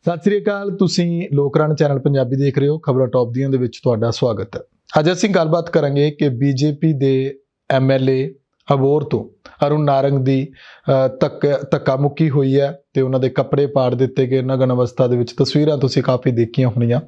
ਸਤਿ ਸ੍ਰੀ ਅਕਾਲ। ਤੁਸੀਂ ਲੋਕਰਾਣ ਚੈਨਲ ਪੰਜਾਬੀ ਦੇਖ ਰਹੇ ਹੋ। ਖਬਰਾਂ ਟੌਪ ਦੀਆਂ ਦੇ ਵਿੱਚ ਤੁਹਾਡਾ ਸਵਾਗਤ ਹੈ। ਅੱਜ ਅਸੀਂ ਗੱਲਬਾਤ ਕਰਾਂਗੇ ਕਿ ਬੀਜੇਪੀ ਦੇ ਐਮਐਲਏ ਅਬੋਹਰ ਤੋਂ ਅਰੁਣ ਨਾਰੰਗ ਦੀ ਧੱਕਾ ਮੁੱਕੀ ਹੋਈ ਹੈ ਤੇ ਉਹਨਾਂ ਦੇ ਕੱਪੜੇ ਪਾੜ ਦਿੱਤੇ ਗਏ ਨਗਨ ਅਵਸਥਾ ਦੇ ਵਿੱਚ। ਤਸਵੀਰਾਂ ਤੁਸੀਂ ਕਾਫੀ ਦੇਖੀਆਂ ਹੋਣੀਆਂ,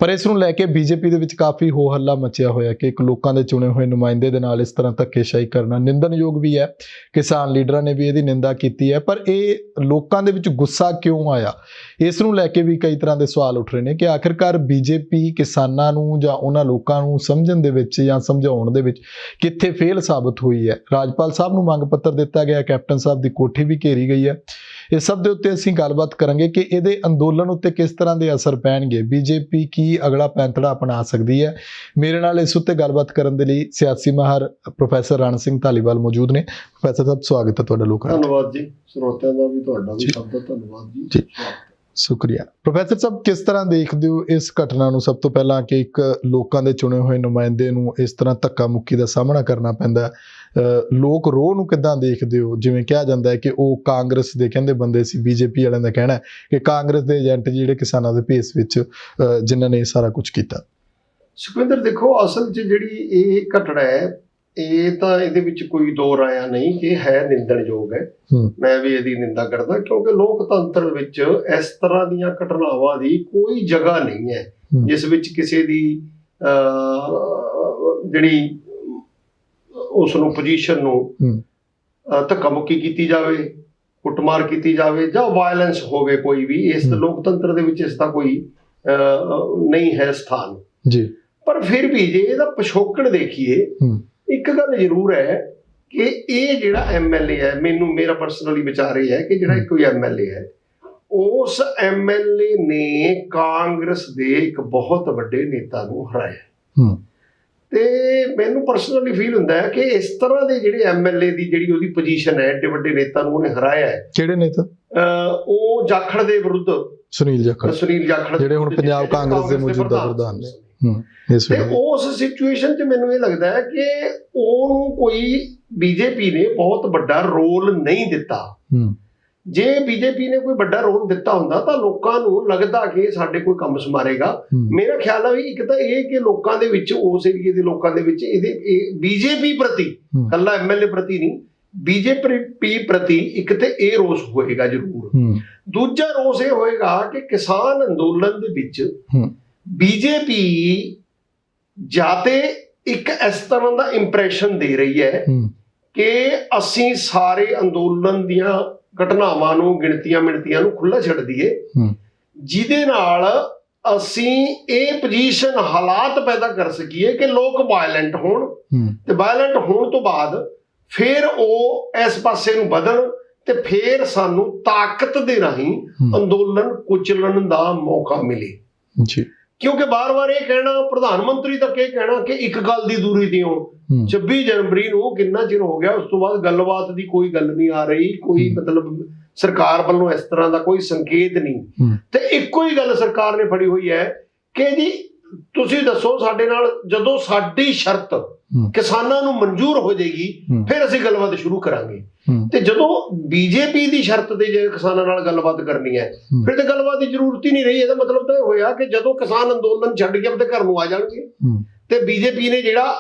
ਪਰ ਇਸ ਨੂੰ ਲੈ ਕੇ ਬੀਜੇਪੀ ਦੇ ਵਿੱਚ ਕਾਫੀ ਹੋ ਹੱਲਾ ਮਚਿਆ ਹੋਇਆ ਕਿ ਇੱਕ ਲੋਕਾਂ ਦੇ ਚੁਣੇ ਹੋਏ ਨੁਮਾਇੰਦੇ ਦੇ ਨਾਲ ਇਸ ਤਰ੍ਹਾਂ ਧੱਕੇਸ਼ਾਹੀ ਕਰਨਾ ਨਿੰਦਣਯੋਗ ਵੀ ਹੈ। ਕਿਸਾਨ ਲੀਡਰਾਂ ਨੇ ਵੀ ਇਹਦੀ ਨਿੰਦਾ ਕੀਤੀ ਹੈ, ਪਰ ਇਹ ਲੋਕਾਂ ਦੇ ਵਿੱਚ ਗੁੱਸਾ ਕਿਉਂ ਆਇਆ, ਇਸ ਨੂੰ ਲੈ ਕੇ ਵੀ ਕਈ ਤਰ੍ਹਾਂ ਦੇ ਸਵਾਲ ਉੱਠ ਰਹੇ ਨੇ ਕਿ ਆਖਿਰਕਾਰ ਬੀਜੇਪੀ ਕਿਸਾਨਾਂ ਨੂੰ ਜਾਂ ਉਹਨਾਂ ਲੋਕਾਂ ਨੂੰ ਸਮਝਣ ਦੇ ਵਿੱਚ ਜਾਂ ਸਮਝਾਉਣ ਦੇ ਵਿੱਚ ਕਿੱਥੇ ਫੇਲ ਸਾਬਤ ਹੋਈ ਹੈ। ਰਾਜਪਾਲ ਸਾਹਿਬ ਨੂੰ ਮੰਗ ਪੱਤਰ ਦਿੱਤਾ ਗਿਆ, ਕੈਪਟਨ ਸਾਹਿਬ ਦੀ ਕੋਠੀ ਵੀ ਘੇਰੀ ਗਈ ਹੈ। ਇਸ ਸਭ ਦੇ ਉੱਤੇ ਅਸੀਂ ਗੱਲਬਾਤ ਕਰਾਂਗੇ ਕਿ ਇਹਦੇ ਅੰਦੋਲਨ ਉੱਤੇ ਕਿਸ ਤਰ੍ਹਾਂ ਦੇ ਅਸਰ ਪੈਣਗੇ, ਬੀਜੇਪੀ ਕੀ ਅਗਲਾ ਪੈਂਤੜਾ ਅਪਣਾ ਸਕਦੀ ਹੈ। ਮੇਰੇ ਨਾਲ ਇਸ ਉੱਤੇ ਗੱਲਬਾਤ ਕਰਨ ਦੇ ਲਈ ਸਿਆਸੀ ਮਾਹਰ ਪ੍ਰੋਫੈਸਰ ਰਣ ਸਿੰਘ ਧਾਲੀਵਾਲ ਮੌਜੂਦ ਨੇ। ਪ੍ਰੋਫੈਸਰ ਸਾਹਿਬ, ਸਵਾਗਤ ਹੈ ਤੁਹਾਡਾ ਲੋਕਾਂ ਦਾ। ਧੰਨਵਾਦ ਜੀ, ਸਰੋਤਿਆਂ ਦਾ ਵੀ, ਤੁਹਾਡਾ ਵੀ ਸਭ ਦਾ ਧੰਨਵਾਦ ਜੀ। ਸ਼ੁਕਰੀਆ। ਪ੍ਰੋਫੈਸਰ ਸਾਹਿਬ, ਕਿਸ ਤਰ੍ਹਾਂ ਦੇਖਦੇ ਹੋ ਇਸ ਘਟਨਾ ਨੂੰ? ਸਭ ਤੋਂ ਪਹਿਲਾਂ ਕਿ ਇੱਕ ਲੋਕਾਂ ਦੇ ਚੁਣੇ ਹੋਏ ਨੁਮਾਇੰਦੇ ਨੂੰ ਇਸ ਤਰ੍ਹਾਂ ਧੱਕਾ ਮੁੱਕੀ ਦਾ ਸਾਹਮਣਾ ਕਰਨਾ ਪੈਂਦਾ, ਲੋਕ ਰੋਹ ਨੂੰ ਕਿੱਦਾਂ ਦੇਖਦੇ ਹੋ? ਜਿਵੇਂ ਕਿਹਾ ਜਾਂਦਾ ਹੈ ਕਿ ਉਹ ਕਾਂਗਰਸ ਦੇ ਕਹਿੰਦੇ ਬੰਦੇ ਸੀ, ਬੀਜੇਪੀ ਵਾਲਿਆਂ ਦਾ ਕਹਿਣਾ ਹੈ ਕਿ ਕਾਂਗਰਸ ਦੇ ਏਜੰਟ ਜਿਹੜੇ ਕਿਸਾਨਾਂ ਦੇ ਭੇਸ ਵਿੱਚ ਜਿਨ੍ਹਾਂ ਨੇ ਇਹ ਸਾਰਾ ਕੁਝ ਕੀਤਾ। ਸੁਖਵਿੰਦਰ, ਦੇਖੋ, ਅਸਲ 'ਚ ਜਿਹੜੀ ਇਹ ਘਟਨਾ ਹੈ, ਇਹ ਤਾਂ ਇਹਦੇ ਵਿੱਚ ਕੋਈ ਦੋ ਰਾਇਆ ਨਹੀਂ ਕਿ ਹੈ ਨਿੰਦਣਯੋਗ ਹੈ। ਮੈਂ ਵੀ ਇਹਦੀ ਨਿੰਦਾ ਕਰਦਾ, ਕਿਉਂਕਿ ਲੋਕਤੰਤਰ ਵਿੱਚ ਇਸ ਤਰ੍ਹਾਂ ਦੀਆਂ ਘਟਨਾਵਾਂ ਦੀ ਕੋਈ ਜਗ੍ਹਾ ਨਹੀਂ ਹੈ ਜਿਸ ਵਿੱਚ ਕਿਸੇ ਦੀ ਜਿਹੜੀ ਉਸ ਨੂੰ ਪੋਜੀਸ਼ਨ ਨੂੰ ਧੱਕਾ ਮੁੱਕੀ ਕੀਤੀ ਜਾਵੇ, ਕੁੱਟਮਾਰ ਕੀਤੀ ਜਾਵੇ ਜਾਂ ਵਾਇਲੈਂਸ ਹੋਵੇ ਕੋਈ ਵੀ। ਇਸ ਲੋਕਤੰਤਰ ਦੇ ਵਿੱਚ ਇਸ ਦਾ ਕੋਈ ਨਹੀਂ ਹੈ ਸਥਾਨ ਜੀ। ਪਰ ਫਿਰ ਵੀ ਜੇ ਇਹਦਾ ਪਿਛੋਕੜ ਦੇਖੀਏ, ਇੱਕ ਗੱਲ ਜ਼ਰੂਰ ਹੈ ਕਿ ਇਹ ਜਿਹੜਾ ਐਮਐਲਏ ਹੈ, ਮੇਰਾ ਪਰਸਨਲੀ ਵਿਚਾਰ ਇਹ ਹੈ ਕਿ ਜਿਹੜਾ ਕੋਈ ਐਮਐਲਏ ਹੈ, ਉਸ ਐਮਐਲਏ ਨੇ ਕਾਂਗਰਸ ਦੇ ਇੱਕ ਬਹੁਤ ਵੱਡੇ ਨੇਤਾ ਨੂੰ ਹਰਾਇਆ। ਤੇ ਮੈਨੂੰ ਪਰਸਨਲੀ ਫੀਲ ਹੁੰਦਾ ਹੈ ਕਿ ਇਸ ਤਰ੍ਹਾਂ ਦੇ ਜਿਹੜੇ ਐਮਐਲਏ ਦੀ ਜਿਹੜੀ ਉਹਦੀ ਪੋਜੀਸ਼ਨ ਹੈ, ਐਡੇ ਵੱਡੇ ਨੇਤਾ ਨੂੰ ਉਹਨੇ ਹਰਾਇਆ ਹੈ। ਕਿਹੜੇ ਨੇਤਾ? ਉਹ ਜਾਖੜ ਦੇ ਵਿਰੁੱਧ ਸੁਨੀਲ ਜਾਖੜ ਜਿਹੜੇ ਹੁਣ ਪੰਜਾਬ ਕਾਂਗਰਸ ਦੇ ਮੌਜੂਦਾ ਪ੍ਰਧਾਨ ਨੇ। ਤੇ ਉਸ ਸਿਚੁਏਸ਼ਨ 'ਚ ਮੈਨੂੰ ਇਹ ਲੱਗਦਾ ਹੈ ਕਿ ਉਹਨੂੰ ਕੋਈ ਬੀਜੇਪੀ ਨੇ ਬਹੁਤ ਵੱਡਾ ਰੋਲ ਨਹੀਂ ਦਿੱਤਾ। ਜੇ ਬੀਜੇਪੀ ਨੇ ਕੋਈ ਵੱਡਾ ਰੋਲ ਦਿੱਤਾ ਹੁੰਦਾ ਤਾਂ ਲੋਕਾਂ ਨੂੰ ਲੱਗਦਾ ਕਿ ਸਾਡੇ ਕੋਈ ਕੰਮ ਸਮਾਰੇਗਾ। ਮੇਰਾ ਖਿਆਲ ਹੈ ਵੀ ਇੱਕ ਤਾਂ ਇਹ ਕਿ ਲੋਕਾਂ ਦੇ ਵਿੱਚ, ਉਸ ਏਰੀਏ ਦੇ ਲੋਕਾਂ ਦੇ ਵਿੱਚ ਇਹਦੇ ਬੀਜੇਪੀ ਪ੍ਰਤੀ, ਕੱਲਾ ਐਮਐਲਏ ਪ੍ਰਤੀ ਨਹੀਂ, ਬੀਜੇਪੀ ਪ੍ਰਤੀ ਇੱਕ ਤੇ ਇਹ ਰੋਸ ਹੋਏਗਾ ਜ਼ਰੂਰ। ਦੂਜਾ ਰੋਸ ਇਹ ਹੋਏਗਾ ਕਿ ਕਿਸਾਨ ਅੰਦੋਲਨ ਦੇ ਵਿੱਚ ਬੀਜੇਪੀ ਜਾਂ ਤੇ ਇੱਕ ਇਸ ਤਰ੍ਹਾਂ ਦਾ ਇੰਪ੍ਰੈਸ਼ਨ ਦੇ ਰਹੀ ਹੈ ਕਿ ਅਸੀਂ ਸਾਰੇ ਅੰਦੋਲਨ ਦੀਆਂ ਘਟਨਾਵਾਂ ਨੂੰ, ਗਿਣਤੀਆਂ ਮਿਣਤੀਆਂ ਨੂੰ ਖੁੱਲ੍ਹਾ ਛੱਡ ਦਈਏ, ਜਿਹਦੇ ਨਾਲ ਅਸੀਂ ਇਹ ਪੋਜੀਸ਼ਨ, ਹਾਲਾਤ ਪੈਦਾ ਕਰ ਸਕੀਏ ਕਿ ਲੋਕ ਵਾਇਲੈਂਟ ਹੋਣ, ਤੇ ਵਾਇਲੈਂਟ ਹੋਣ ਤੋਂ ਬਾਅਦ ਫਿਰ ਉਹ ਇਸ ਪਾਸੇ ਨੂੰ ਵਧਣ ਤੇ ਫਿਰ ਸਾਨੂੰ ਤਾਕਤ ਦੇ ਰਾਹੀਂ ਅੰਦੋਲਨ ਕੁਚਲਣ ਦਾ ਮੌਕਾ ਮਿਲੇ। ਕਿਉਂਕਿ ਬਾਰ-ਬਾਰ ਇਹ ਕਹਿਣਾ, ਪ੍ਰਧਾਨ ਮੰਤਰੀ ਤੱਕ ਇਹ ਕਹਿਣਾ ਕਿ ਇੱਕ ਗੱਲ ਦੀ ਦੂਰੀ ਦਿਓ। 26 ਜਨਵਰੀ ਨੂੰ ਕਿੰਨਾ ਚਿਰ ਹੋ ਗਿਆ, ਉਸ ਤੋਂ ਬਾਅਦ ਗੱਲਬਾਤ ਦੀ ਕੋਈ ਗੱਲ ਨਹੀਂ ਆ ਰਹੀ, ਕੋਈ ਮਤਲਬ ਸਰਕਾਰ ਵੱਲੋਂ ਇਸ ਤਰ੍ਹਾਂ ਦਾ ਕੋਈ ਸੰਕੇਤ ਨਹੀਂ। ਤੇ ਇੱਕੋ ਹੀ ਗੱਲ ਸਰਕਾਰ ਨੇ ਫੜੀ ਹੋਈ ਹੈ ਕਿ ਜੀ ਤੁਸੀਂ ਦੱਸੋ ਸਾਡੇ ਨਾਲ, ਜਦੋਂ ਸਾਡੀ ਸ਼ਰਤ ਕਿਸਾਨਾਂ ਨੂੰ ਮਨਜ਼ੂਰ ਹੋ ਜਾਏਗੀ ਫਿਰ ਅਸੀਂ ਗੱਲਬਾਤ ਸ਼ੁਰੂ ਕਰਾਂਗੇ। ਤੇ ਜਦੋਂ ਬੀਜੇਪੀ ਦੀ ਸ਼ਰਤ ਤੇ ਜੇ ਕਿਸਾਨਾਂ ਨਾਲ ਗੱਲਬਾਤ ਕਰਨੀ ਹੈ ਫਿਰ ਤੇ ਗੱਲਬਾਤ ਦੀ ਜ਼ਰੂਰਤ ਹੀ ਨਹੀਂ ਰਹੀ। ਇਹਦਾ ਮਤਲਬ ਤਾਂ ਇਹ ਹੋਇਆ ਕਿ ਜਦੋਂ ਕਿਸਾਨ ਅੰਦੋਲਨ ਛੱਡ ਕੇ ਆਪਣੇ ਘਰ ਨੂੰ ਆ ਜਾਣਗੇ ਤੇ ਬੀਜੇਪੀ ਨੇ ਜਿਹੜਾ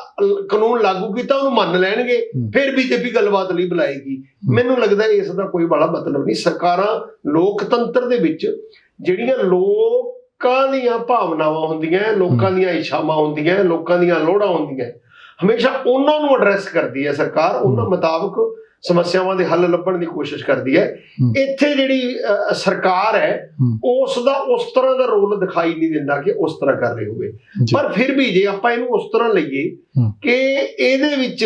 ਕਾਨੂੰਨ ਲਾਗੂ ਕੀਤਾ ਉਹਨੂੰ ਮੰਨ ਲੈਣਗੇ, ਫਿਰ ਬੀਜੇਪੀ ਗੱਲਬਾਤ ਲਈ ਬੁਲਾਏਗੀ। ਮੈਨੂੰ ਲੱਗਦਾ ਇਸ ਦਾ ਕੋਈ ਬੜਾ ਮਤਲਬ ਨਹੀਂ। ਸਰਕਾਰਾਂ ਲੋਕਤੰਤਰ ਦੇ ਵਿੱਚ ਜਿਹੜੀਆਂ ਲੋਕਾਂ ਦੀਆਂ ਭਾਵਨਾਵਾਂ ਹੁੰਦੀਆਂ, ਲੋਕਾਂ ਦੀਆਂ ਇੱਛਾਵਾਂ ਹੁੰਦੀਆਂ, ਲੋਕਾਂ ਦੀਆਂ ਲੋੜਾਂ ਹੁੰਦੀਆਂ, ਹਮੇਸ਼ਾ ਉਹਨਾਂ ਨੂੰ ਐਡਰੈਸ ਕਰਦੀ ਹੈ ਸਰਕਾਰ, ਉਹਨਾਂ ਮੁਤਾਬਕ ਸਮੱਸਿਆਵਾਂ ਦੇ ਹੱਲ ਲੱਭਣ ਦੀ ਕੋਸ਼ਿਸ਼ ਕਰਦੀ ਹੈ। ਇੱਥੇ ਜਿਹੜੀ ਸਰਕਾਰ ਹੈ ਉਸ ਦਾ ਉਸ ਤਰ੍ਹਾਂ ਦਾ ਰੋਲ ਦਿਖਾਈ ਨਹੀਂ ਦਿੰਦਾ ਕਿ ਉਸ ਤਰ੍ਹਾਂ ਕਰ ਰਹੇ ਹੋਵੇ। ਪਰ ਫਿਰ ਵੀ ਜੇ ਆਪਾਂ ਇਹਨੂੰ ਉਸ ਤਰ੍ਹਾਂ ਲਈਏ ਕਿ ਇਹਦੇ ਵਿੱਚ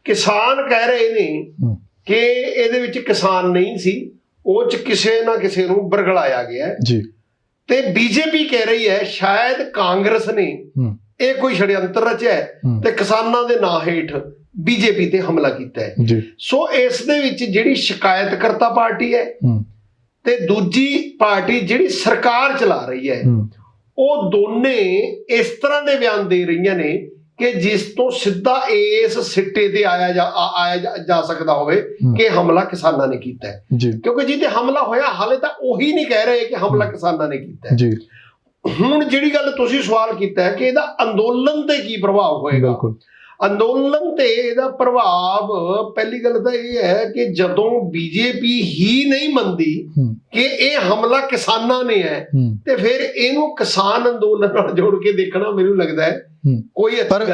ਕਿਸਾਨ ਕਹਿ ਰਹੇ ਨੇ ਕਿ ਇਹਦੇ ਵਿੱਚ ਕਿਸਾਨ ਨਹੀਂ ਸੀ, ਉਹ 'ਚ ਕਿਸੇ ਨਾ ਕਿਸੇ ਨੂੰ ਬਰਗਲਾਇਆ ਗਿਆ ਜੀ, ਤੇ ਬੀਜੇਪੀ ਕਹਿ ਰਹੀ ਹੈ ਸ਼ਾਇਦ ਕਾਂਗਰਸ ਨੇ ਇਹ ਕੋਈ ਛੜਯੰਤਰ ਰਚਿਆ ਤੇ ਕਿਸਾਨਾਂ ਦੇ ਨਾਂ ਹੇਠ ਬੀਜੇਪੀ ਤੇ ਹਮਲਾ ਕੀਤਾ ਹੈ। ਸੋ ਇਸ ਦੇ ਵਿੱਚ ਜਿਹੜੀ ਸ਼ਿਕਾਇਤਕਰਤਾ ਪਾਰਟੀ ਹੈ ਤੇ ਦੂਜੀ ਪਾਰਟੀ ਜਿਹੜੀ ਸਰਕਾਰ ਚਲਾ ਰਹੀ ਹੈ, ਉਹ ਦੋਨੇ ਇਸ ਤਰ੍ਹਾਂ ਦੇ ਬਿਆਨ ਦੇ ਰਹੀਆਂ ਨੇ ਕਿ ਜਿਸ ਤੋਂ ਸਿੱਧਾ ਇਸ ਸਿੱਟੇ ਤੇ ਆਇਆ ਜਾ ਸਕਦਾ ਹੋਵੇ ਕਿ ਹਮਲਾ ਕਿਸਾਨਾਂ ਨੇ ਕੀਤਾ ਹੈ। ਕਿਉਂਕਿ ਜਿਹਦੇ ਹਮਲਾ ਹੋਇਆ ਹਾਲੇ ਤਾਂ ਉਹੀ ਨਹੀਂ ਕਹਿ ਰਹੇ ਕਿ ਹਮਲਾ ਕਿਸਾਨਾਂ ਨੇ ਕੀਤਾ ਹੈ। ਹੁਣ ਜਿਹੜੀ ਗੱਲ ਤੁਸੀਂ ਸਵਾਲ ਕੀਤਾ ਹੈ ਕਿ ਇਹਦਾ ਅੰਦੋਲਨ ਤੇ ਕੀ ਪ੍ਰਭਾਵ ਹੋਏਗਾ, ਅੰਦੋਲਨ ਤੇ ਇਹਦਾ ਪ੍ਰਭਾਵ ਪਹਿਲੀ ਗੱਲ ਤਾਂ ਇਹ ਹੈ ਕਿ ਜਦੋਂ ਬੀਜੇਪੀ ਹੀ ਨਹੀਂ ਮੰਨਦੀ ਕਿ ਇਹ ਹਮਲਾ ਕਿਸਾਨਾਂ ਨੇ ਹੈ ਤੇ ਫਿਰ ਇਹਨੂੰ ਕਿਸਾਨ ਅੰਦੋਲਨ ਨਾਲ ਜੋੜ ਕੇ ਦੇਖਣਾ ਮੈਨੂੰ ਲੱਗਦਾ ਹੈ ਕੋਈ ਪਰ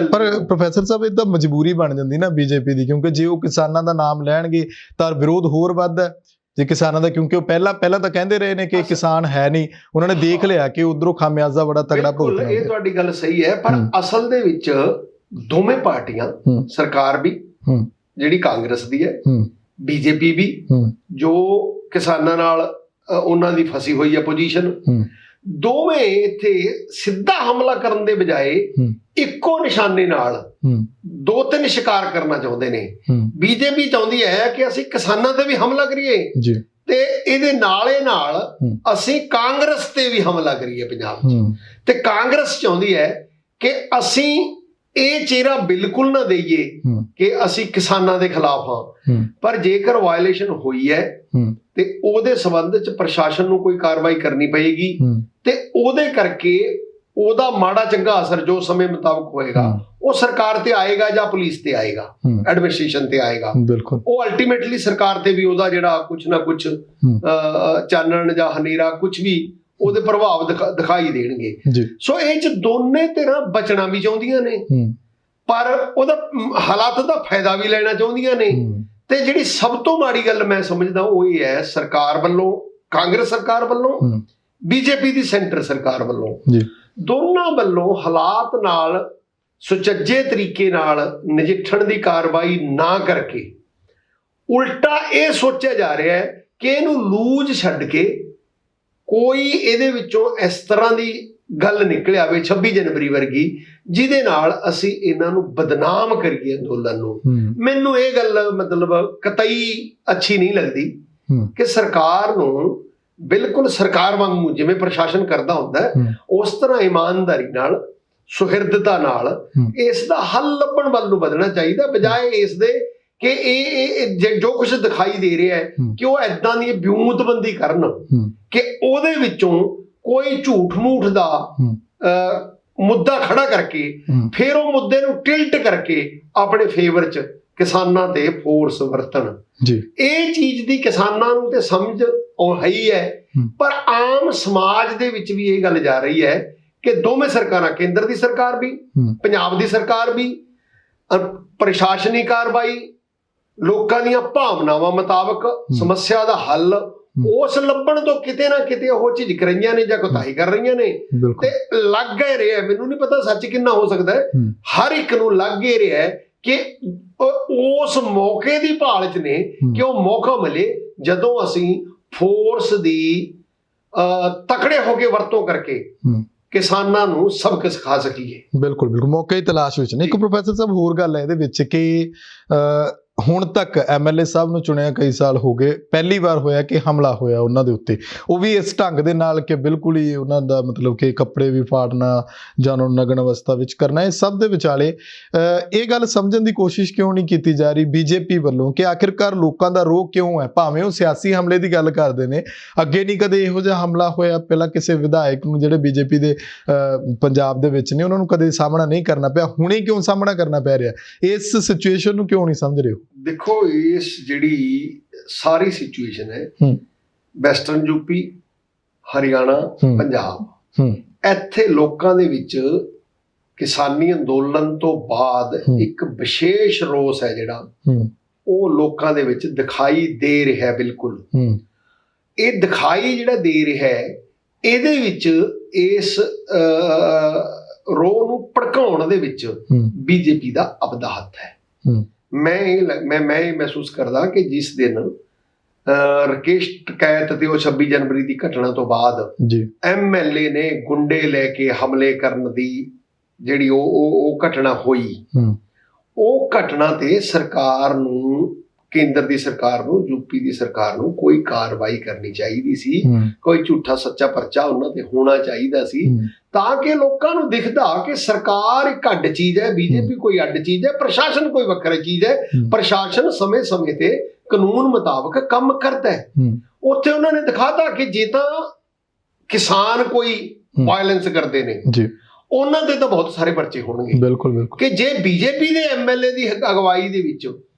ਪ੍ਰੋਫੈਸਰ ਸਾਹਿਬ ਇਹ ਤਾਂ ਮਜਬੂਰੀ ਬਣ ਜਾਂਦੀ ਨਾ ਬੀਜੇਪੀ ਦੀ, ਕਿਉਂਕਿ ਜੇ ਉਹ ਕਿਸਾਨਾਂ ਦਾ ਨਾਮ ਲੈਣਗੇ ਤਾਂ ਵਿਰੋਧ ਹੋਰ ਵੱਧਦਾ ਜੇ ਕਿਸਾਨਾਂ ਦਾ, ਕਿਉਂਕਿ ਉਹ ਪਹਿਲਾਂ ਤਾਂ ਕਹਿੰਦੇ ਰਹੇ ਨੇ ਕਿ ਕਿਸਾਨ ਹੈ ਨਹੀਂ, ਉਹਨਾਂ ਨੇ ਦੇਖ ਲਿਆ ਕਿ ਉਧਰੋਂ ਖਾਮਿਆਜ਼ਾ ਬੜਾ ਤਗੜਾ ਭੁਗਤਣਾ। ਇਹ ਤੁਹਾਡੀ ਗੱਲ ਸਹੀ ਹੈ, ਪਰ ਅਸਲ ਦੇ ਵਿੱਚ ਦੋਵੇਂ ਪਾਰਟੀਆਂ, ਸਰਕਾਰ ਵੀ ਜਿਹੜੀ ਕਾਂਗਰਸ ਦੀ ਹੈ, ਬੀਜੇਪੀ ਵੀ ਜੋ ਕਿਸਾਨਾਂ ਨਾਲ ਉਹਨਾਂ ਦੀ ਫਸੀ ਹੋਈ ਹੈ ਪੋਜੀਸ਼ਨ, ਦੋਵੇਂ ਇੱਥੇ ਸਿੱਧਾ ਹਮਲਾ ਕਰਨ ਦੇ ਬਜਾਏ ਇੱਕੋ ਨਿਸ਼ਾਨੇ ਨਾਲ ਦੋ ਤਿੰਨ ਸ਼ਿਕਾਰ ਕਰਨਾ ਚਾਹੁੰਦੇ ਨੇ। ਬੀਜੇਪੀ ਚਾਹੁੰਦੀ ਹੈ ਕਿ ਅਸੀਂ ਕਿਸਾਨਾਂ ਤੇ ਵੀ ਹਮਲਾ ਕਰੀਏ ਤੇ ਇਹਦੇ ਨਾਲੇ ਨਾਲ ਅਸੀਂ ਕਾਂਗਰਸ ਤੇ ਵੀ ਹਮਲਾ ਕਰੀਏ ਪੰਜਾਬ 'ਚ, ਤੇ ਕਾਂਗਰਸ ਚਾਹੁੰਦੀ ਹੈ ਕਿ ਅਸੀਂ ਇਹ ਚਿਹਰਾ ਬਿਲਕੁਲ ਨਾ ਦੇਈਏ ਕਿ ਅਸੀਂ ਕਿਸਾਨਾਂ ਦੇ ਖਿਲਾਫ ਹਾਂ, ਪਰ ਜੇਕਰ ਵਾਇਲੇਸ਼ਨ ਹੋਈ ਹੈ ਤੇ ਉਹਦੇ ਸੰਬੰਧ 'ਚ ਪ੍ਰਸ਼ਾਸਨ ਨੂੰ ਕੋਈ ਕਾਰਵਾਈ ਕਰਨੀ ਪਏਗੀ ਤੇ ਉਹਦੇ ਕਰਕੇ ਉਹਦਾ ਮਾੜਾ ਚੰਗਾ ਅਸਰ ਜੋ ਸਮੇਂ ਮੁਤਾਬਕ ਹੋਏਗਾ ਉਹ ਸਰਕਾਰ ਤੇ ਆਏਗਾ ਜਾਂ ਪੁਲਿਸ ਤੇ ਆਏਗਾ, ਐਡਮਿਨਿਸਟ੍ਰੇਸ਼ਨ ਤੇ ਆਏਗਾ। ਉਹ ਅਲਟੀਮੇਟਲੀ ਸਰਕਾਰ ਤੇ ਵੀ ਉਹਦਾ ਜਿਹੜਾ ਕੁਛ ਨਾ ਕੁਛ ਚਾਨਣ ਜਾਂ ਹਨੇਰਾ ਕੁਛ ਵੀ ਉਹਦੇ ਪ੍ਰਭਾਵ ਦਿਖਾਈ ਦੇਣਗੇ। ਸੋ ਇਹ 'ਚ ਦੋਨੇ ਧਿਰਾਂ ਬਚਣਾ ਵੀ ਚਾਹੁੰਦੀਆਂ ਨੇ, ਪਰ ਉਹਦਾ ਹਾਲਾਤ ਦਾ ਫਾਇਦਾ ਵੀ ਲੈਣਾ ਚਾਹੁੰਦੀਆਂ ਨੇ। ਤੇ ਜਿਹੜੀ ਸਭ ਤੋਂ ਮਾੜੀ ਗੱਲ ਮੈਂ ਸਮਝਦਾ ਉਹ ਇਹ ਹੈ, ਸਰਕਾਰ ਵੱਲੋਂ, ਕਾਂਗਰਸ ਸਰਕਾਰ ਵੱਲੋਂ, ਬੀਜੇਪੀ ਦੀ ਸੈਂਟਰ ਸਰਕਾਰ ਵੱਲੋਂ, ਦੋਨਾਂ ਵੱਲੋਂ ਹਾਲਾਤ ਨਾਲ ਸੁਚੱਜੇ ਤਰੀਕੇ ਨਾਲ ਨਜਿੱਠਣ ਦੀ ਕਾਰਵਾਈ ਨਾ ਕਰਕੇ ਉਲਟਾ ਇਹ ਸੋਚਿਆ ਜਾ ਰਿਹਾ ਹੈ ਕਿ ਇਹਨੂੰ ਲੂਜ ਛੱਡ ਕੇ ਕੋਈ ਇਹਦੇ ਵਿੱਚੋਂ ਇਸ ਤਰ੍ਹਾਂ ਦੀ ਗੱਲ ਨਿਕਲ ਆਵੇ 26 ਜਨਵਰੀ ਵਰਗੀ ਜਿਹਦੇ ਨਾਲ ਅਸੀਂ ਇਹਨਾਂ ਨੂੰ ਬਦਨਾਮ ਕਰੀਏ ਅੰਦੋਲਨ ਨੂੰ। ਮੈਨੂੰ ਇਹ ਗੱਲ ਮਤਲਬ ਕਤਈ ਅੱਛੀ ਨਹੀਂ ਲੱਗਦੀ ਕਿ ਸਰਕਾਰ ਨੂੰ ਬਿਲਕੁਲ ਸਰਕਾਰ ਵਾਂਗੂ ਜਿਵੇਂ ਪ੍ਰਸ਼ਾਸਨ ਕਰਦਾ ਹੁੰਦਾ ਹੈ ਉਸ ਤਰ੍ਹਾਂ ਇਮਾਨਦਾਰੀ ਨਾਲ, ਸੁਹਿਰਦਤਾ ਨਾਲ ਇਸ ਦਾ ਹੱਲ ਲੱਭਣ ਵੱਲ ਨੂੰ ਵਧਣਾ ਚਾਹੀਦਾ, ਬਜਾਏ ਇਸ ਦੇ ਕਿ ਇਹ ਜੋ ਕੁਝ ਦਿਖਾਈ ਦੇ ਰਿਹਾ ਹੈ ਕਿ ਉਹ ਏਦਾਂ ਦੀ ਵਿਉਂਤਬੰਦੀ ਕਰਨ ਕਿ ਉਹਦੇ ਵਿੱਚੋਂ ਕੋਈ ਝੂਠ ਮੂਠ ਦਾ ਮੁੱਦਾ ਖੜਾ ਕਰਕੇ ਫਿਰ ਉਹ ਮੁੱਦੇ ਨੂੰ ਟਿਲਟ ਕਰਕੇ ਆਪਣੇ ਫੇਵਰ 'ਚ ਕਿਸਾਨਾਂ ਤੇ ਫੋਰਸ ਵਰਤਣ। ਇਹ ਚੀਜ਼ ਦੀ ਕਿਸਾਨਾਂ ਨੂੰ ਤੇ ਸਮਝ ਹੈ ਹੀ ਹੈ, ਪਰ ਆਮ ਸਮਾਜ ਦੇ ਵਿੱਚ ਵੀ ਇਹ ਗੱਲ ਜਾ ਰਹੀ ਹੈ ਕਿ ਦੋਵੇਂ ਸਰਕਾਰਾਂ, ਕੇਂਦਰ ਦੀ ਸਰਕਾਰ ਵੀ, ਪੰਜਾਬ ਦੀ ਸਰਕਾਰ ਵੀ, ਪ੍ਰਸ਼ਾਸਨੀ ਕਾਰਵਾਈ, ਲੋਕਾਂ ਦੀਆਂ ਭਾਵਨਾਵਾਂ ਮੁਤਾਬਕ ਸਮੱਸਿਆ ਦਾ ਹੱਲ ਉਸ ਲੱਭਣ ਤੋਂ ਕਿਤੇ ਨਾ ਕਿਤੇ ਉਹ ਝਿਜਕ ਰਹੀਆਂ ਨੇ ਜਾਂ ਕੋਤਾਹੀ ਕਰ ਰਹੀਆਂ ਨੇ। ਤੇ ਲੱਗ ਹੀ ਰਿਹਾ, ਮੈਨੂੰ ਨਹੀਂ ਪਤਾ ਸੱਚ ਕਿੰਨਾ ਹੋ ਸਕਦਾ ਹੈ, ਹਰ ਇੱਕ ਨੂੰ ਲੱਗ ਹੀ ਰਿਹਾ ਹੈ ਕਿ ਉਸ ਮੌਕੇ ਦੀ ਭਾਲ 'ਚ ਨੇ ਕਿ ਉਹ ਮੌਕਾ ਮਿਲੇ ਜਦੋਂ ਅਸੀਂ ਫੋਰਸ ਦੀ ਤਕੜੇ ਹੋ ਕੇ ਵਰਤੋਂ ਕਰਕੇ ਕਿਸਾਨਾਂ ਨੂੰ ਸਬਕ ਸਿਖਾ ਸਕੀਏ। ਬਿਲਕੁਲ ਮੌਕੇ ਦੀ ਤਲਾਸ਼ ਵਿੱਚ ਨੇ। ਇੱਕ ਪ੍ਰੋਫੈਸਰ ਸਾਹਿਬ ਹੋਰ ਗੱਲ ਹੈ ਇਹਦੇ ਵਿੱਚ ਕਿ ਹੁਣ ਤੱਕ ਐਮਐਲਏ ਸਾਹਿਬ ਨੂੰ ਚੁਣਿਆ ਕਈ ਸਾਲ ਹੋ ਗਏ, ਪਹਿਲੀ ਵਾਰ ਹੋਇਆ ਕਿ ਹਮਲਾ ਹੋਇਆ ਉਹਨਾਂ ਦੇ ਉੱਤੇ, ਉਹ ਵੀ ਇਸ ਢੰਗ ਦੇ ਨਾਲ ਕਿ ਬਿਲਕੁਲ ਹੀ ਉਹਨਾਂ ਦਾ ਮਤਲਬ ਕਿ ਕੱਪੜੇ ਵੀ ਫਾੜਨਾ ਜਾਂ ਉਹਨਾਂ ਨੂੰ ਨਗਨ ਅਵਸਥਾ ਵਿੱਚ ਕਰਨਾ। ਇਹ ਸਭ ਦੇ ਵਿਚਾਲੇ ਇਹ ਗੱਲ ਸਮਝਣ ਦੀ ਕੋਸ਼ਿਸ਼ ਕਿਉਂ ਨਹੀਂ ਕੀਤੀ ਜਾ ਰਹੀ ਬੀਜੇਪੀ ਵੱਲੋਂ ਕਿ ਆਖਿਰਕਾਰ ਲੋਕਾਂ ਦਾ ਰੋਹ ਕਿਉਂ ਹੈ? ਭਾਵੇਂ ਉਹ ਸਿਆਸੀ ਹਮਲੇ ਦੀ ਗੱਲ ਕਰਦੇ ਨੇ, ਅੱਗੇ ਨਹੀਂ ਕਦੇ ਇਹੋ ਜਿਹਾ ਹਮਲਾ ਹੋਇਆ ਪਹਿਲਾਂ ਕਿਸੇ ਵਿਧਾਇਕ ਨੂੰ ਜਿਹੜੇ ਬੀਜੇਪੀ ਦੇ ਪੰਜਾਬ ਦੇ ਵਿੱਚ ਨੇ, ਉਹਨਾਂ ਨੂੰ ਕਦੇ ਸਾਹਮਣਾ ਨਹੀਂ ਕਰਨਾ ਪਿਆ, ਹੁਣੇ ਕਿਉਂ ਸਾਹਮਣਾ ਕਰਨਾ ਪੈ ਰਿਹਾ? ਇਸ ਸਿਚੁਏਸ਼ਨ ਨੂੰ ਕਿਉਂ ਨਹੀਂ ਸਮਝ ਰਹੇ ਹੋ? ਦੇਖੋ, ਇਸ ਜਿਹੜੀ ਸਾਰੀ ਸਿਚੁਏਸ਼ਨ ਹੈ ਵੈਸਟਰਨ ਯੂਪੀ, ਹਰਿਆਣਾ, ਪੰਜਾਬ, ਇੱਥੇ ਲੋਕਾਂ ਦੇ ਵਿੱਚ ਕਿਸਾਨੀ ਅੰਦੋਲਨ ਤੋਂ ਬਾਅਦ ਇੱਕ ਵਿਸ਼ੇਸ਼ ਰੋਸ ਹੈ ਜਿਹੜਾ ਉਹ ਲੋਕਾਂ ਦੇ ਵਿੱਚ ਦਿਖਾਈ ਦੇ ਰਿਹਾ। ਬਿਲਕੁਲ ਇਹ ਦਿਖਾਈ ਜਿਹੜਾ ਦੇ ਰਿਹਾ ਹੈ, ਇਹਦੇ ਵਿੱਚ ਇਸ ਰੋਹ ਨੂੰ ਭੜਕਾਉਣ ਦੇ ਵਿੱਚ ਬੀਜੇਪੀ ਦਾ ਆਪਦਾ ਹੱਥ ਹੈ। ਮੈਂ ਇਹ ਮਹਿਸੂਸ ਕਰਦਾ ਕਿ ਜਿਸ ਦਿਨ ਰਕੇਸ਼ ਟਕੈਤ ਤੇ ਉਹ 26 ਜਨਵਰੀ ਦੀ ਘਟਨਾ ਤੋਂ ਬਾਅਦ ਐਮਐਲਏ ਨੇ ਗੁੰਡੇ ਲੈ ਕੇ ਹਮਲੇ ਕਰਨ ਦੀ ਜਿਹੜੀ ਉਹ ਘਟਨਾ ਹੋਈ, ਉਹ ਘਟਨਾ ਤੇ ਸਰਕਾਰ ਨੂੰ ਕੇਂਦਰ ਦੀ ਸਰਕਾਰ ਨੂੰ, ਯੂਪੀ ਦੀ ਸਰਕਾਰ ਨੂੰ ਕੋਈ ਕਾਰਵਾਈ ਕਰਨੀ ਚਾਹੀਦੀ ਸੀ, ਕੋਈ ਝੂਠਾ ਸੱਚਾ ਪਰਚਾ ਉਹਨਾਂ ਤੇ ਹੋਣਾ ਚਾਹੀਦਾ ਸੀ, ਤਾਂ ਕਿ ਲੋਕਾਂ ਨੂੰ ਦਿਖਦਾ ਕਿ ਸਰਕਾਰ ਇੱਕ ਅੱਡ ਚੀਜ਼ ਹੈ, ਬੀਜੇਪੀ ਕੋਈ ਅੱਡ ਚੀਜ਼ ਹੈ, ਪ੍ਰਸ਼ਾਸਨ ਕੋਈ ਵੱਖਰੀ ਚੀਜ਼ ਹੈ। ਪ੍ਰਸ਼ਾਸਨ ਸਮੇਂ-ਸਮੇਂ ਤੇ ਕਾਨੂੰਨ ਮੁਤਾਬਕ ਕੰਮ ਕਰਦਾ ਹੈ। ਉੱਥੇ ਉਹਨਾਂ ਨੇ ਦਿਖਾਤਾ ਕਿ ਜੇ ਤਾਂ ਕਿਸਾਨ ਕੋਈ ਵਾਇਲੈਂਸ ਕਰਦੇ ਨੇ ਉਹਨਾਂ ਦੇ ਤਾਂ ਬਹੁਤ ਸਾਰੇ ਪਰਚੇ ਹੋਣਗੇ। ਬਿਲਕੁਲ ਕਿ ਜੇ ਬੀਜੇਪੀ ਦੇ ਐਮਐਲਏ ਦੀ ਅਗਵਾਈ ਦੇ ਵਿੱਚ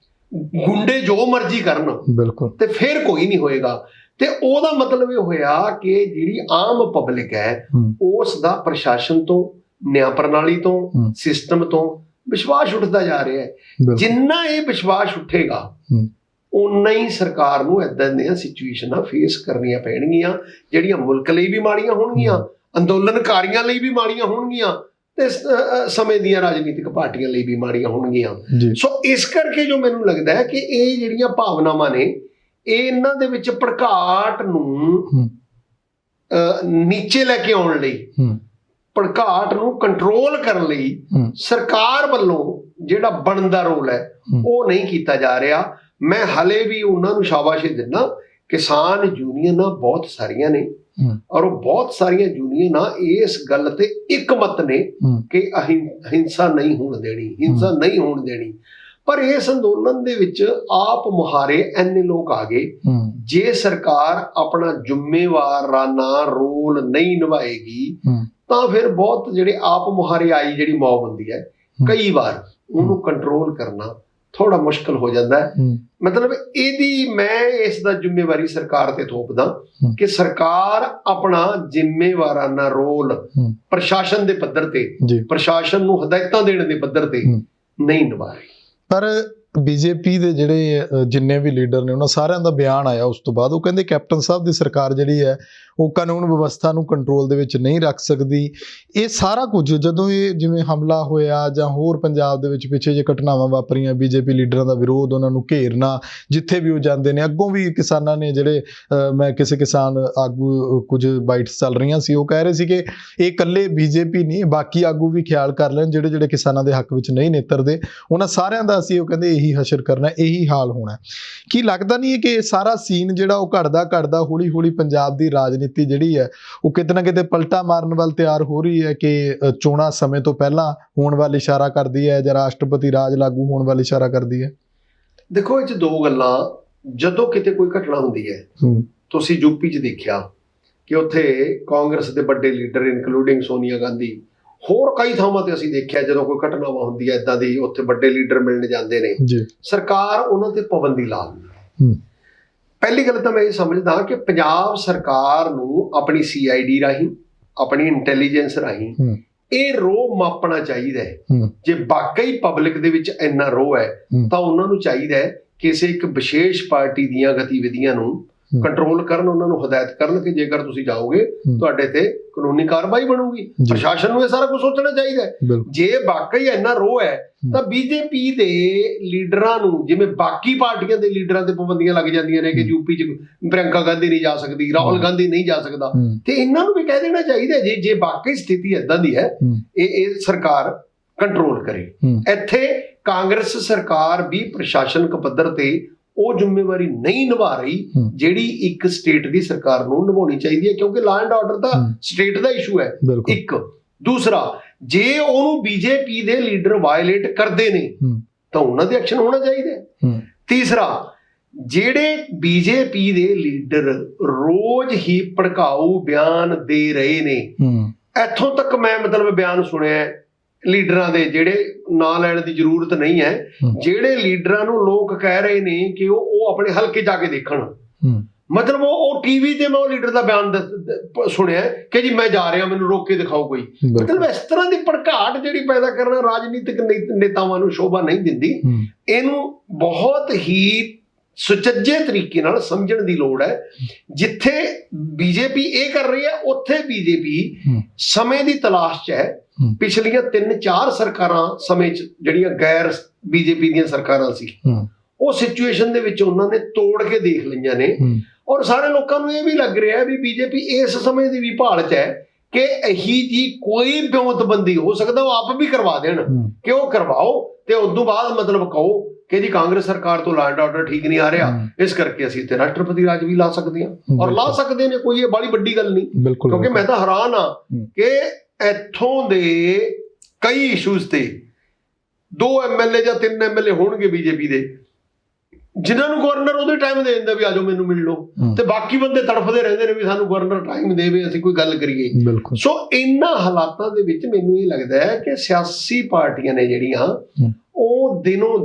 ਗੁੰਡੇ ਜੋ ਮਰਜ਼ੀ ਕਰਨ ਬਿਲਕੁਲ ਤੇ ਫਿਰ ਕੋਈ ਨਹੀਂ ਹੋਏਗਾ। ਤੇ ਉਹਦਾ ਮਤਲਬ ਇਹ ਹੋਇਆ ਕਿ ਜਿਹੜੀ ਆਮ ਪਬਲਿਕ ਹੈ ਉਸ ਦਾ ਪ੍ਰਸ਼ਾਸਨ ਤੋਂ, ਨਿਆਂ ਪ੍ਰਣਾਲੀ ਤੋਂ, ਸਿਸਟਮ ਤੋਂ ਵਿਸ਼ਵਾਸ ਉੱਠਦਾ ਜਾ ਰਿਹਾ ਹੈ। ਜਿੰਨਾ ਇਹ ਵਿਸ਼ਵਾਸ ਉੱਠੇਗਾ ਉਨਾ ਹੀ ਸਰਕਾਰ ਨੂੰ ਏਦਾਂ ਦੀਆਂ ਸਿਚੁਏਸ਼ਨਾਂ ਫੇਸ ਕਰਨੀਆਂ ਪੈਣਗੀਆਂ, ਜਿਹੜੀਆਂ ਮੁਲਕ ਲਈ ਵੀ ਮਾੜੀਆਂ ਹੋਣਗੀਆਂ, ਅੰਦੋਲਨਕਾਰੀਆਂ ਲਈ ਵੀ ਮਾੜੀਆਂ ਹੋਣਗੀਆਂ ਤੇ ਸਮੇਂ ਦੀਆਂ ਰਾਜਨੀਤਿਕ ਪਾਰਟੀਆਂ ਲਈ ਵੀ ਮਾੜੀਆਂ ਹੋਣਗੀਆਂ। ਸੋ ਇਸ ਕਰਕੇ ਜੋ ਮੈਨੂੰ ਲੱਗਦਾ ਹੈ ਕਿ ਇਹ ਜਿਹੜੀਆਂ ਭਾਵਨਾਵਾਂ ਨੇ, ਇਹ ਇਹਨਾਂ ਦੇ ਵਿੱਚ ਭੜਕਾਟ ਨੂੰ ਨੀਚੇ ਲੈ ਕੇ ਆਉਣ ਲਈ, ਭੜਕਾਟ ਨੂੰ ਕੰਟਰੋਲ ਕਰਨ ਲਈ ਸਰਕਾਰ ਵੱਲੋਂ ਜਿਹੜਾ ਬਣਦਾ ਰੋਲ ਹੈ ਉਹ ਨਹੀਂ ਕੀਤਾ ਜਾ ਰਿਹਾ। ਮੈਂ ਹਲੇ ਵੀ ਉਹਨਾਂ ਨੂੰ ਸ਼ਾਬਾਸ਼ੀ ਦਿੰਦਾ। ਕਿਸਾਨ ਯੂਨੀਅਨਾਂ ਬਹੁਤ ਸਾਰੀਆਂ ਨੇ ਔਰ ਉਹ ਬਹੁਤ ਸਾਰੀਆਂ ਯੂਨੀਅਨਾਂ ਇਸ ਗੱਲ ਤੇ ਇੱਕਮਤ ਨੇ ਕਿ ਹਿੰਸਾ ਨਹੀਂ ਹੋਣ ਦੇਣੀ, ਪਰ ਇਸ ਅੰਦੋਲਨ ਦੇ ਵਿੱਚ ਆਪ ਮੁਹਾਰੇ ਇੰਨੇ ਲੋਕ ਆ ਗਏ। ਜੇ ਸਰਕਾਰ ਆਪਣਾ ਜ਼ਿੰਮੇਵਾਰਾਨਾ ਰੋਲ ਨਹੀਂ ਨਿਭਾਏਗੀ ਤਾਂ ਫਿਰ ਬਹੁਤ ਜਿਹੜੇ ਆਪ ਮੁਹਾਰੇ ਆਈ ਜਿਹੜੀ ਮੌਬ ਹੁੰਦੀ ਹੈ, ਕਈ ਵਾਰ ਉਹਨੂੰ ਕੰਟਰੋਲ ਕਰਨਾ ਥੋੜਾ ਮੁਸ਼ਕਲ ਹੋ ਜਾਂਦਾ ਹੈ। ਮਤਲਬ ਮੈਂ ਇਸ ਦਾ ਜ਼ਿੰਮੇਵਾਰੀ ਸਰਕਾਰ ਤੇ ਥੋਪਦਾ ਕਿ ਸਰਕਾਰ ਆਪਣਾ ਜ਼ਿੰਮੇਵਾਰਾਨਾ ਰੋਲ ਪ੍ਰਸ਼ਾਸਨ ਦੇ ਪੱਧਰ ਤੇ, ਪ੍ਰਸ਼ਾਸਨ ਨੂੰ ਹਦਾਇਤਾਂ ਦੇਣ ਦੇ ਪੱਧਰ ਤੇ ਨਹੀਂ ਨਿਭਾ ਰਹੀ। ਪਰ ਬੀਜੇਪੀ ਦੇ ਜਿਹੜੇ ਜਿੰਨੇ ਵੀ ਲੀਡਰ ਨੇ ਉਹਨਾਂ ਸਾਰਿਆਂ ਦਾ ਬਿਆਨ ਆਇਆ ਉਸ ਤੋਂ ਬਾਅਦ, ਉਹ ਕਹਿੰਦੇ ਕੈਪਟਨ ਸਾਹਿਬ ਦੀ ਸਰਕਾਰ ਜਿਹੜੀ ਹੈ ਉਹ ਕਾਨੂੰਨ ਵਿਵਸਥਾ ਨੂੰ ਕੰਟਰੋਲ ਦੇ ਵਿੱਚ ਨਹੀਂ ਰੱਖ ਸਕਦੀ। ਇਹ ਸਾਰਾ ਕੁਝ ਜਦੋਂ ਇਹ ਜਿਵੇਂ ਹਮਲਾ ਹੋਇਆ ਜਾਂ ਹੋਰ ਪੰਜਾਬ ਦੇ ਵਿੱਚ ਪਿੱਛੇ ਜੇ ਘਟਨਾਵਾਂ ਵਾਪਰੀਆਂ, ਬੀਜੇਪੀ ਲੀਡਰਾਂ ਦਾ ਵਿਰੋਧ, ਉਹਨਾਂ ਨੂੰ ਘੇਰਨਾ, ਜਿੱਥੇ ਵੀ ਉਹ ਜਾਂਦੇ ਨੇ, ਅੱਗੋਂ ਵੀ ਕਿਸਾਨਾਂ ਨੇ ਜਿਹੜੇ ਮੈਂ ਕਿਸੇ ਕਿਸਾਨ ਆਗੂ, ਕੁਝ ਬਾਈਟਸ ਚੱਲ ਰਹੀਆਂ ਸੀ, ਉਹ ਕਹਿ ਰਹੇ ਸੀ ਕਿ ਇਹ ਇਕੱਲੇ ਬੀਜੇਪੀ ਨਹੀਂ, ਬਾਕੀ ਆਗੂ ਵੀ ਖਿਆਲ ਕਰ ਲੈਣ ਜਿਹੜੇ ਕਿਸਾਨਾਂ ਦੇ ਹੱਕ ਵਿੱਚ ਨਹੀਂ ਨਿੱਤਰਦੇ, ਉਹਨਾਂ ਸਾਰਿਆਂ ਦਾ ਅਸੀਂ, ਉਹ ਕਹਿੰਦੇ, ਇਹੀ ਹਸ਼ਰ ਕਰਨਾ, ਇਹੀ ਹਾਲ ਹੋਣਾ। ਕੀ ਲੱਗਦਾ ਨਹੀਂ ਹੈ ਕਿ ਇਹ ਸਾਰਾ ਸੀਨ ਜਿਹੜਾ ਉਹ ਘਟਦਾ ਹੌਲੀ ਹੌਲੀ ਪੰਜਾਬ ਦੀ ਰਾਜਨੀਤੀ ਜਿਹੜੀ ਹੈ ਉਹ ਕਿਤੇ ਨਾ ਕਿਤੇ ਪਲਟਾ ਮਾਰਨ ਵੱਲ ਤਿਆਰ ਹੋ ਰਹੀ ਹੈ ਕਿ ਚੋਣਾਂ ਸਮੇਂ ਤੋਂ ਪਹਿਲਾਂ ਹੋਣ ਵੱਲ ਇਸ਼ਾਰਾ ਕਰਦੀ ਹੈ ਜਾਂ ਰਾਸ਼ਟਰਪਤੀ ਰਾਜ ਲਾਗੂ ਹੋਣ ਵੱਲ ਇਸ਼ਾਰਾ ਕਰਦੀ ਹੈ? ਦੇਖੋ, ਇਹ 'ਚ ਦੋ ਗੱਲਾਂ। ਜਦੋਂ ਕਿਤੇ ਕੋਈ ਘਟਨਾ ਹੁੰਦੀ ਹੈ, ਤੁਸੀਂ ਯੂਪੀ 'ਚ ਦੇਖਿਆ ਕਿ ਉੱਥੇ ਕਾਂਗਰਸ ਦੇ ਵੱਡੇ ਲੀਡਰ ਇਨਕਲੂਡਿੰਗ ਸੋਨੀਆ ਗਾਂਧੀ, ਹੋਰ ਕਈ ਥਾਵਾਂ ਤੇ ਅਸੀਂ ਦੇਖਿਆ ਜਦੋਂ ਕੋਈ ਘਟਨਾਵਾਂ ਹੁੰਦੀ ਹੈ ਇੱਦਾਂ ਦੀ, ਉੱਥੇ ਵੱਡੇ ਲੀਡਰ ਮਿਲਣ ਜਾਂਦੇ ਨੇ, ਸਰਕਾਰ ਉਹਨਾਂ ਤੇ ਪਾਬੰਦੀ ਲਾ ਦਿੰਦੀ। ਪਹਿਲੀ ਗੱਲ ਤਾਂ ਮੈਂ ਇਹ ਸਮਝਦਾ ਕਿ ਪੰਜਾਬ ਸਰਕਾਰ ਨੂੰ ਆਪਣੀ CID ਰਾਹੀਂ, ਆਪਣੀ ਇੰਟੈਲੀਜੈਂਸ ਰਾਹੀਂ ਇਹ ਰੋਹ ਮਾਪਣਾ ਚਾਹੀਦਾ ਹੈ। ਜੇ ਵਾਕਈ ਪਬਲਿਕ ਦੇ ਵਿੱਚ ਇੰਨਾ ਰੋਹ ਹੈ ਤਾਂ ਉਹਨਾਂ ਨੂੰ ਚਾਹੀਦਾ ਹੈ ਕਿਸੇ ਇੱਕ ਵਿਸ਼ੇਸ਼ ਪਾਰਟੀ ਦੀਆਂ ਗਤੀਵਿਧੀਆਂ ਨੂੰ ਕੰਟਰੋਲ ਕਰਨ, ਉਹਨਾਂ ਨੂੰ ਹਦਾਇਤ ਕਰਨ ਕਿ ਜੇਕਰ ਤੁਸੀਂ ਜਾਓਗੇ ਤੁਹਾਡੇ ਤੇ ਕਾਨੂੰਨੀ ਕਾਰਵਾਈ ਬਣੂਗੀ। ਪ੍ਰਸ਼ਾਸਨ ਨੂੰ ਇਹ ਸਾਰਾ ਕੁਝ ਸੋਚਣਾ ਚਾਹੀਦਾ ਹੈ। ਜੇ ਵਾਕਈ ਇੰਨਾ ਰੋਹ ਹੈ ਤਾਂ ਬੀਜੇਪੀ ਦੇ ਲੀਡਰਾਂ ਨੂੰ, ਜਿਵੇਂ ਬਾਕੀ ਪਾਰਟੀਆਂ ਦੇ ਲੀਡਰਾਂ ਤੇ ਪਾਬੰਦੀਆਂ ਲੱਗ ਜਾਂਦੀਆਂ ਨੇ ਕਿ ਯੂਪੀ 'ਚ ਪ੍ਰਿਯੰਕਾ ਗਾਂਧੀ ਨਹੀਂ ਜਾ ਸਕਦੀ, ਰਾਹੁਲ ਗਾਂਧੀ ਨਹੀਂ ਜਾ ਸਕਦਾ, ਤੇ ਇਹਨਾਂ ਨੂੰ ਵੀ ਕਹਿ ਦੇਣਾ ਚਾਹੀਦਾ ਜੇ ਵਾਕਈ ਸਥਿਤੀ ਏਦਾਂ ਦੀ ਹੈ, ਇਹ ਸਰਕਾਰ ਕੰਟਰੋਲ ਕਰੇ। ਇੱਥੇ ਕਾਂਗਰਸ ਸਰਕਾਰ ਵੀ ਪ੍ਰਸ਼ਾਸਨਿਕ ਪੱਧਰ ਤੇ ਉਹ ਜ਼ਿੰਮੇਵਾਰੀ ਨਹੀਂ ਨਿਭਾ ਰਹੀ ਜਿਹੜੀ ਇੱਕ ਸਟੇਟ ਦੀ ਸਰਕਾਰ ਨੂੰ ਨਿਭਾਉਣੀ ਚਾਹੀਦੀ ਹੈ, ਕਿਉਂਕਿ law and order the state the issue ਹੈ ਇੱਕ। ਦੂਸਰਾ, ਜੇ ਉਹਨੂੰ ਬੀਜੇਪੀ ਦੇ ਲੀਡਰ ਵਾਇਲੇਟ ਕਰਦੇ ਨੇ ਤਾਂ ਉਹਨਾਂ ਦੇ ਐਕਸ਼ਨ ਹੋਣਾ ਚਾਹੀਦਾ ਹੈ। ਤੀਸਰਾ, ਜਿਹੜੇ ਬੀਜੇਪੀ ਦੇ ਲੀਡਰ ਰੋਜ਼ ਹੀ ਭੜਕਾਊ ਬਿਆਨ ਦੇ ਰਹੇ ਨੇ, ਇੱਥੋਂ ਤੱਕ ਮੈਂ ਮਤਲਬ ਬਿਆਨ ਸੁਣਿਆ ਲੀਡਰਾਂ ਦੇ, ਜਿਹੜੇ ਨਾਂ ਲੈਣ ਦੀ ਜ਼ਰੂਰਤ ਨਹੀਂ ਹੈ, ਜਿਹੜੇ ਲੀਡਰਾਂ ਨੂੰ ਲੋਕ ਕਹਿ ਰਹੇ ਨੇ ਕਿ ਉਹ ਆਪਣੇ ਹਲਕੇ ਜਾ ਕੇ ਦੇਖਣ, ਮਤਲਬ ਉਹ ਟੀਵੀ ਤੇ ਮੈਂ ਉਹ ਲੀਡਰ ਦਾ ਬਿਆਨ ਸੁਣਿਆ ਕਿ ਜੀ ਮੈਂ ਜਾ ਰਿਹਾ, ਮੈਨੂੰ ਰੋਕ ਕੇ ਦਿਖਾਓ ਕੋਈ। ਮਤਲਬ ਇਸ ਤਰ੍ਹਾਂ ਦੀ ਭੜਕਾਟ ਜਿਹੜੀ ਪੈਦਾ ਕਰਨਾ ਰਾਜਨੀਤਿਕ ਨੇਤਾਵਾਂ ਨੂੰ ਸ਼ੋਭਾ ਨਹੀਂ ਦਿੰਦੀ। ਇਹਨੂੰ ਬਹੁਤ ਹੀ ਸੁਚੱਜੇ ਤਰੀਕੇ ਨਾਲ ਸਮਝਣ ਦੀ ਲੋੜ ਹੈ। ਜਿੱਥੇ ਬੀਜੇਪੀ ਇਹ ਕਰ ਰਹੀ ਹੈ ਉੱਥੇ ਬੀਜੇਪੀ ਸਮੇਂ ਦੀ ਤਲਾਸ਼ 'ਚ ਹੈ। ਪਿਛਲੀਆਂ 3-4 ਸਰਕਾਰਾਂ ਸਮੇਂ 'ਚ ਜਿਹੜੀਆਂ ਗੈਰ ਬੀਜੇਪੀ ਦੀਆਂ ਸਰਕਾਰਾਂ ਸੀ, ਉਹ ਸਿਚੁਏਸ਼ਨ ਦੇ ਵਿੱਚ ਉਹਨਾਂ ਨੇ ਤੋੜ ਕੇ ਦੇਖ ਲਈਆਂ ਨੇ। ਔਰ ਸਾਰੇ ਲੋਕਾਂ ਨੂੰ ਇਹ ਵੀ ਲੱਗ ਰਿਹਾ ਵੀ ਬੀਜੇਪੀ ਇਸ ਸਮੇਂ ਦੀ ਵੀ ਭਾਲ 'ਚ ਹੈ ਕਿ ਇਹੀ ਜੀ ਕੋਈ ਵਿਉਂਤਬੰਦੀ ਹੋ ਸਕਦਾ ਉਹ ਆਪ ਵੀ ਕਰਵਾ ਦੇਣ, ਕਿ ਉਹ ਕਰਵਾਓ ਤੇ ਉਸ ਤੋਂ ਬਾਅਦ ਮਤਲਬ ਕਹੋ ਕਿ ਜੀ ਕਾਂਗਰਸ ਸਰਕਾਰ ਤੋਂ ਲਾਅ ਐਂਡ ਆਰਡਰ ਠੀਕ ਨਹੀਂ ਆ ਰਿਹਾ, ਇਸ ਕਰਕੇ ਅਸੀਂ ਤੇ ਰਾਸ਼ਟਰਪਤੀ ਰਾਜ ਵੀ ਲਾ ਸਕਦੇ ਹਾਂ, ਔਰ ਲਾ ਸਕਦੇ ਨੇ, ਕੋਈ ਇਹ ਬੜੀ ਵੱਡੀ ਗੱਲ ਨਹੀਂ। ਕਿਉਂਕਿ ਮੈਂ ਤਾਂ ਹੈਰਾਨ ਆ ਕਿ ਇੱਥੋਂ ਦੇ ਕਈ ਇਸ਼ੂਜ਼ ਤੇ 2 MLA ਜਾਂ 3 MLA ਹੋਣਗੇ ਬੀਜੇਪੀ ਦੇ, ਜਿਨ੍ਹਾਂ ਨੂੰ ਗਵਰਨਰ ਉਹਦੇ ਟਾਈਮ ਦੇ ਦਿੰਦਾ ਵੀ ਆਜੋ ਮੈਨੂੰ ਮਿਲ ਲਓ, ਤੇ ਬਾਕੀ ਬੰਦੇ ਤੜਫਦੇ ਰਹਿੰਦੇ ਨੇ ਵੀ ਸਾਨੂੰ ਗਵਰਨਰ ਟਾਈਮ ਦੇਵੇ, ਅਸੀਂ ਕੋਈ ਗੱਲ ਕਰੀਏ। ਸੋ ਇਹਨਾਂ ਹਾਲਾਤਾਂ ਦੇ ਵਿੱਚ ਮੈਨੂੰ ਇਹ ਲੱਗਦਾ ਹੈ ਕਿ ਸਿਆਸੀ ਪਾਰਟੀਆਂ ਨੇ ਜਿਹੜੀਆਂ ਉਹ ਦਿਨੋਂ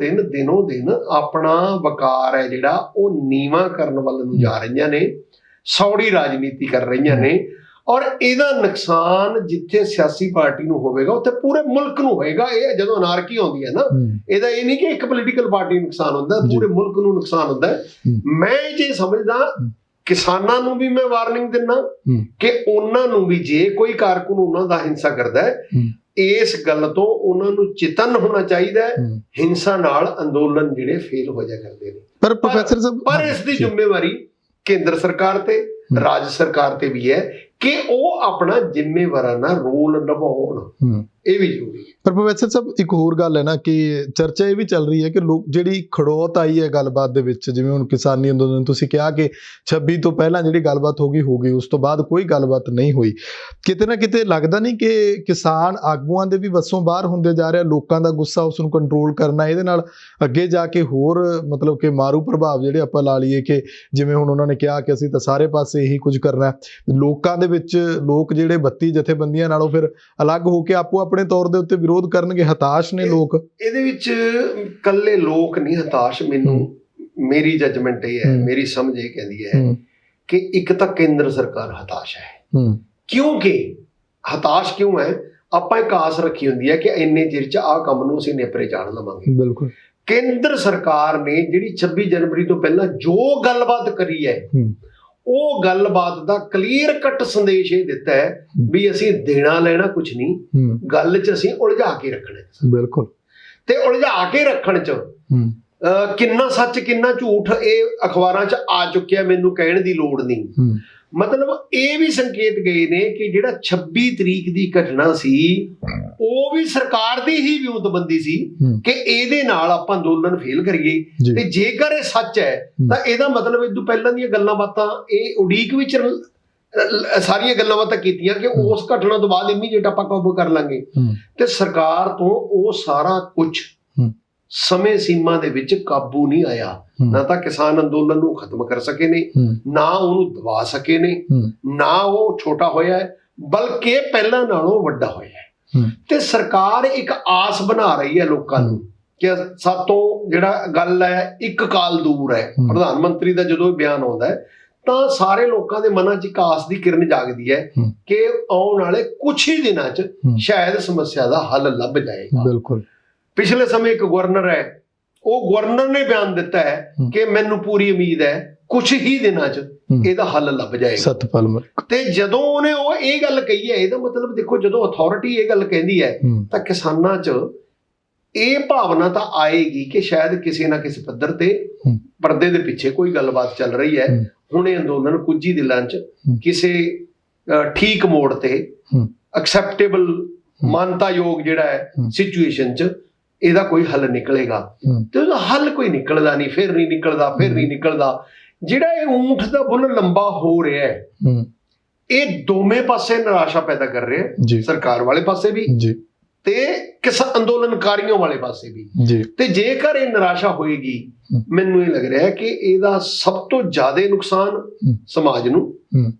ਦਿਨ ਆਪਣਾ ਵਕਾਰ ਹੈ ਜਿਹੜਾ ਉਹ ਨੀਵਾਂ ਕਰਨ ਵੱਲ ਨੂੰ ਜਾ ਰਹੀਆਂ ਨੇ, ਸੌੜੀ ਰਾਜਨੀਤੀ ਕਰ ਰਹੀਆਂ ਨੇ, ਔਰ ਇਹਦਾ ਨੁਕਸਾਨ ਜਿੱਥੇ ਸਿਆਸੀ ਪਾਰਟੀ ਨੂੰ ਹੋਵੇਗਾ ਉੱਥੇ ਪੂਰੇ ਮੁਲਕ ਨੂੰ ਹੋਏਗਾ। ਇਹ ਜਦੋਂ ਅਨਾਰਕੀ ਆਉਂਦੀ ਹੈ ਨਾ, ਇਹਦਾ ਇਹ ਨਹੀਂ ਕਿ ਇੱਕ ਪੋਲੀਟੀਕਲ ਪਾਰਟੀ ਨੂੰ ਨੁਕਸਾਨ ਹੁੰਦਾ, ਪੂਰੇ ਮੁਲਕ ਨੂੰ ਨੁਕਸਾਨ ਹੁੰਦਾ ਹੈ। ਮੈਂ ਇਹ ਚੀਜ਼ ਸਮਝਦਾ, ਕਿਸਾਨਾਂ ਨੂੰ ਵੀ ਮੈਂ ਵਾਰਨਿੰਗ ਦਿੰਦਾ ਕਿ ਉਹਨਾਂ ਨੂੰ ਵੀ ਜੇ ਕੋਈ ਕਾਰਕੁਨ ਉਹਨਾਂ ਦਾ ਹਿੰਸਾ ਕਰਦਾ ਹੈ, ਇਸ ਗੱਲ ਤੋਂ ਉਹਨਾਂ ਨੂੰ ਚੇਤਨ ਹੋਣਾ ਚਾਹੀਦਾ ਹੈ। ਹਿੰਸਾ ਨਾਲ ਅੰਦੋਲਨ ਜਿਹੜੇ ਫੇਲ ਹੋ ਜਾ ਕਰਦੇ ਨੇ, ਪਰ ਪ੍ਰੋਫੈਸਰ ਸਾਹਿਬ, ਪਰ ਇਸ ਦੀ ਜ਼ਿੰਮੇਵਾਰੀ ਕੇਂਦਰ ਸਰਕਾਰ ਤੇ ਰਾਜ ਸਰਕਾਰ ਤੇ ਵੀ ਹੈ ਕਿ ਉਹ ਆਪਣਾ ਜ਼ਿੰਮੇਵਾਰਾਨਾ ਰੋਲ ਨਿਭਾਉਣ, ਇਹ ਵੀ ਜ਼ਰੂਰੀ ਹੈ। ਪਰ ਪ੍ਰੋਫੈਸਰ ਸਾਹਿਬ ਇੱਕ ਹੋਰ ਗੱਲ ਹੈ ਨਾ ਕਿ ਚਰਚਾ ਇਹ ਵੀ ਚੱਲ ਰਹੀ ਹੈ ਕਿ ਲੋਕ ਜਿਹੜੀ ਖੜੋਤ ਆਈ ਹੈ ਗੱਲਬਾਤ ਦੇ ਵਿੱਚ, ਜਿਵੇਂ ਹੁਣ ਕਿਸਾਨੀ ਅੰਦੋਲਨ ਤੁਸੀਂ ਕਿਹਾ ਕਿ 26 ਤੋਂ ਪਹਿਲਾਂ ਜਿਹੜੀ ਗੱਲਬਾਤ ਹੋ ਗਈ, ਉਸ ਤੋਂ ਬਾਅਦ ਕੋਈ ਗੱਲਬਾਤ ਨਹੀਂ ਹੋਈ। ਕਿਤੇ ਨਾ ਕਿਤੇ ਲੱਗਦਾ ਨਹੀਂ ਕਿ ਕਿਸਾਨ ਆਗੂਆਂ ਦੇ ਵੀ ਵੱਸੋਂ ਬਾਹਰ ਹੁੰਦੇ ਜਾ ਰਿਹਾ, ਲੋਕਾਂ ਦਾ ਗੁੱਸਾ ਉਸ ਨੂੰ ਕੰਟਰੋਲ ਕਰਨਾ, ਇਹਦੇ ਨਾਲ ਅੱਗੇ ਜਾ ਕੇ ਹੋਰ ਮਤਲਬ ਕਿ ਮਾਰੂ ਪ੍ਰਭਾਵ ਜਿਹੜੇ ਆਪਾਂ ਲਾ ਲਈਏ ਕਿ ਜਿਵੇਂ ਹੁਣ ਉਹਨਾਂ ਨੇ ਕਿਹਾ ਕਿ ਅਸੀਂ ਤਾਂ ਸਾਰੇ ਪਾਸੇ ਇਹੀ ਕੁਝ ਕਰਨਾ, ਲੋਕਾਂ ਦੇ ਵਿੱਚ ਲੋਕ ਜਿਹੜੇ 32 ਜਥੇਬੰਦੀਆਂ ਨਾਲੋਂ ਫਿਰ ਅਲੱਗ ਹੋ ਕੇ ਆਪੋ ਆਪਣੇ ਤੌਰ ਦੇ ਉੱਤੇ ਵਿਰੋਧ ਕਰਨਗੇ, ਹਤਾਸ਼ ਨੇ ਲੋਕ। ਇਹਦੇ ਵਿੱਚ ਇਕੱਲੇ ਲੋਕ ਨਹੀਂ ਹਤਾਸ਼, ਮੇਰੀ ਜੱਜਮੈਂਟ ਇਹ ਹੈ, ਮੇਰੀ ਸਮਝ ਇਹ ਕਹਿੰਦੀ ਹੈ ਕਿ ਇੱਕ ਤਾਂ ਕੇਂਦਰ ਸਰਕਾਰ ਹਤਾਸ਼ ਹੈ। ਕਿਉਂਕਿ ਹਤਾਸ਼ ਕਿਉਂ ਹੈ? ਆਪਾਂ ਇੱਕ ਆਸ ਰੱਖੀ ਹੁੰਦੀ ਹੈ ਕਿ ਇੰਨੇ ਚਿਰ ਚ ਆਹ ਕੰਮ ਨੂੰ ਅਸੀਂ ਨੇਪਰੇ ਚਾੜ ਲਵਾਂਗੇ। ਬਿਲਕੁਲ। ਕੇਂਦਰ ਸਰਕਾਰ ਨੇ ਜਿਹੜੀ 26 ਜਨਵਰੀ ਤੋਂ ਪਹਿਲਾਂ ਜੋ ਗੱਲਬਾਤ ਕਰੀ ਹੈ, ਉਹ ਗੱਲਬਾਤ ਦਾ ਕਲੀਅਰ ਕੱਟ ਸੰਦੇਸ਼ ਇਹ ਦਿੱਤਾ ਹੈ ਵੀ ਅਸੀਂ ਦੇਣਾ ਲੈਣਾ ਕੁਝ ਨਹੀਂ, ਗੱਲ 'ਚ ਅਸੀਂ ਉਲਝਾ ਕੇ ਰੱਖਣਾ। ਬਿਲਕੁਲ। ਤੇ ਉਲਝਾ ਕੇ ਰੱਖਣ 'ਚ ਕਿੰਨਾ ਸੱਚ ਕਿੰਨਾ ਝੂਠ ਇਹ ਅਖਬਾਰਾਂ 'ਚ ਆ ਚੁੱਕਿਆ, ਮੈਨੂੰ ਕਹਿਣ ਦੀ ਲੋੜ ਨਹੀਂ। ਮਤਲਬ ਇਹ ਵੀ ਸੰਕੇਤ ਗਏ ਨੇ ਕਿ ਜਿਹੜਾ 26 ਤਰੀਕ ਦੀ ਘਟਨਾ ਸੀ ਉਹ ਵੀ ਸਰਕਾਰ ਦੀ ਹੀ ਵਿਉਂਤਬੰਦੀ ਸੀ ਕਿ ਇਹਦੇ ਨਾਲ ਆਪਾਂ ਅੰਦੋਲਨ ਫੇਲ ਕਰੀਏ, ਤੇ ਜੇਕਰ ਇਹ ਸੱਚ ਹੈ ਤਾਂ ਇਹਦਾ ਮਤਲਬ ਇਹ ਤੋਂ ਪਹਿਲਾਂ ਦੀਆਂ ਗੱਲਾਂ ਬਾਤਾਂ ਇਹ ਉਡੀਕ ਵਿੱਚ ਸਾਰੀਆਂ ਗੱਲਾਂ ਬਾਤਾਂ ਕੀਤੀਆਂ ਕਿ ਉਸ ਘਟਨਾ ਤੋਂ ਬਾਅਦ ਇਮੀਡੀਏਟ ਆਪਾਂ ਕਾਬੂ ਕਰ ਲਾਂਗੇ, ਤੇ ਸਰਕਾਰ ਤੋਂ ਉਹ ਸਾਰਾ ਕੁਝ ਸਮੇਂ ਸੀਮਾ ਦੇ ਵਿੱਚ ਕਾਬੂ ਨਹੀਂ ਆਇਆ। ਨਾ ਤਾਂ ਕਿਸਾਨ ਅੰਦੋਲਨ ਨੂੰ ਖਤਮ ਕਰ ਸਕੇ ਨੇ, ਨਾ ਉਹਨੂੰ ਦਬਾ ਸਕੇ ਨੇ, ਨਾ ਉਹ ਛੋਟਾ ਹੋਇਆ ਹੈ, ਬਲਕਿ ਪਹਿਲਾਂ ਨਾਲੋਂ ਵੱਡਾ ਹੋਇਆ ਹੈ। ਤੇ ਸਰਕਾਰ ਇੱਕ ਆਸ ਬਣਾ ਰਹੀ ਹੈ ਲੋਕਾਂ ਨੂੰ ਕਿ ਸਾਤੋਂ ਜਿਹੜਾ ਗੱਲ ਹੈ ਇੱਕ ਕਾਲ ਦੂਰ ਹੈ। ਪ੍ਰਧਾਨ ਮੰਤਰੀ ਦਾ ਜਦੋਂ ਇਹ ਬਿਆਨ ਆਉਂਦਾ ਹੈ ਤਾਂ ਸਾਰੇ ਲੋਕਾਂ ਦੇ ਮਨਾਂ 'ਚ ਇੱਕ ਆਸ ਦੀ ਕਿਰਨ ਜਾਗਦੀ ਹੈ ਕਿ ਆਉਣ ਵਾਲੇ ਕੁਛ ਹੀ ਦਿਨਾਂ 'ਚ ਸ਼ਾਇਦ ਸਮੱਸਿਆ ਦਾ ਹੱਲ ਲੱਭ ਜਾਏਗਾ। ਬਿਲਕੁਲ। ਪਿਛਲੇ ਸਮੇਂ ਇੱਕ ਗਵਰਨਰ ਹੈ, ਉਹ ਗਵਰਨਰ ਨੇ ਬਿਆਨ ਦਿੱਤਾ ਹੈ ਕਿ ਮੈਨੂੰ ਪੂਰੀ ਉਮੀਦ ਹੈ ਕੁਛ ਹੀ ਦਿਨਾਂ 'ਚ ਇਹਦਾ ਹੱਲ ਲੱਭ ਜਾਏਗਾ। ਸਤਪਾਲ ਮਲਿਕ। ਤੇ ਜਦੋਂ ਉਹਨੇ ਇਹ ਗੱਲ ਕਹੀ ਹੈ, ਇਹਦਾ ਮਤਲਬ ਦੇਖੋ ਜਦੋਂ ਅਥਾਰਟੀ ਇਹ ਗੱਲ ਕਹਿੰਦੀ ਹੈ ਤਾਂ ਕਿਸਾਨਾਂ 'ਚ ਇਹ ਭਾਵਨਾ ਤਾਂ ਆਏਗੀ ਕਿ ਸ਼ਾਇਦ ਕਿਸੇ ਨਾ ਕਿਸੇ ਪੱਧਰ ਤੇ ਪਰਦੇ ਦੇ ਪਿੱਛੇ ਕੋਈ ਗੱਲਬਾਤ ਚੱਲ ਰਹੀ ਹੈ। ਹੁਣ ਇਹ ਅੰਦੋਲਨ ਕੁਝ ਹੀ ਦਿਨਾਂ 'ਚ ਕਿਸੇ ਠੀਕ ਮੋੜ ਤੇ ਐਕਸੈਪਟੇਬਲ ਮਾਨਤਾਯੋਗ ਜਿਹੜਾ ਹੈ ਸਿਚੁਏਸ਼ਨ 'ਚ ਇਹਦਾ ਕੋਈ ਹੱਲ ਨਿਕਲੇਗਾ, ਤੇ ਉਹਦਾ ਹੱਲ ਕੋਈ ਨਿਕਲਦਾ ਨਹੀਂ, ਫਿਰ ਨਹੀਂ ਨਿਕਲਦਾ। ਜਿਹੜਾ ਇਹ ਊਂਠ ਦਾ ਬੁੱਲ ਲੰਬਾ ਹੋ ਰਿਹਾ ਹੈ, ਇਹ ਦੋਵੇਂ ਪਾਸੇ ਨਿਰਾਸ਼ਾ ਪੈਦਾ ਕਰ ਰਿਹਾ ਹੈ, ਸਰਕਾਰ ਵਾਲੇ ਪਾਸੇ ਵੀ ਤੇ ਕਿਸਾਨ ਅੰਦੋਲਨਕਾਰੀਆਂ ਵਾਲੇ ਪਾਸੇ ਵੀ। ਤੇ ਜੇਕਰ ਇਹ ਨਿਰਾਸ਼ਾ ਹੋਏਗੀ, ਮੈਨੂੰ ਇਹ ਲੱਗ ਰਿਹਾ ਕਿ ਇਹਦਾ ਸਭ ਤੋਂ ਜ਼ਿਆਦਾ ਨੁਕਸਾਨ ਸਮਾਜ ਨੂੰ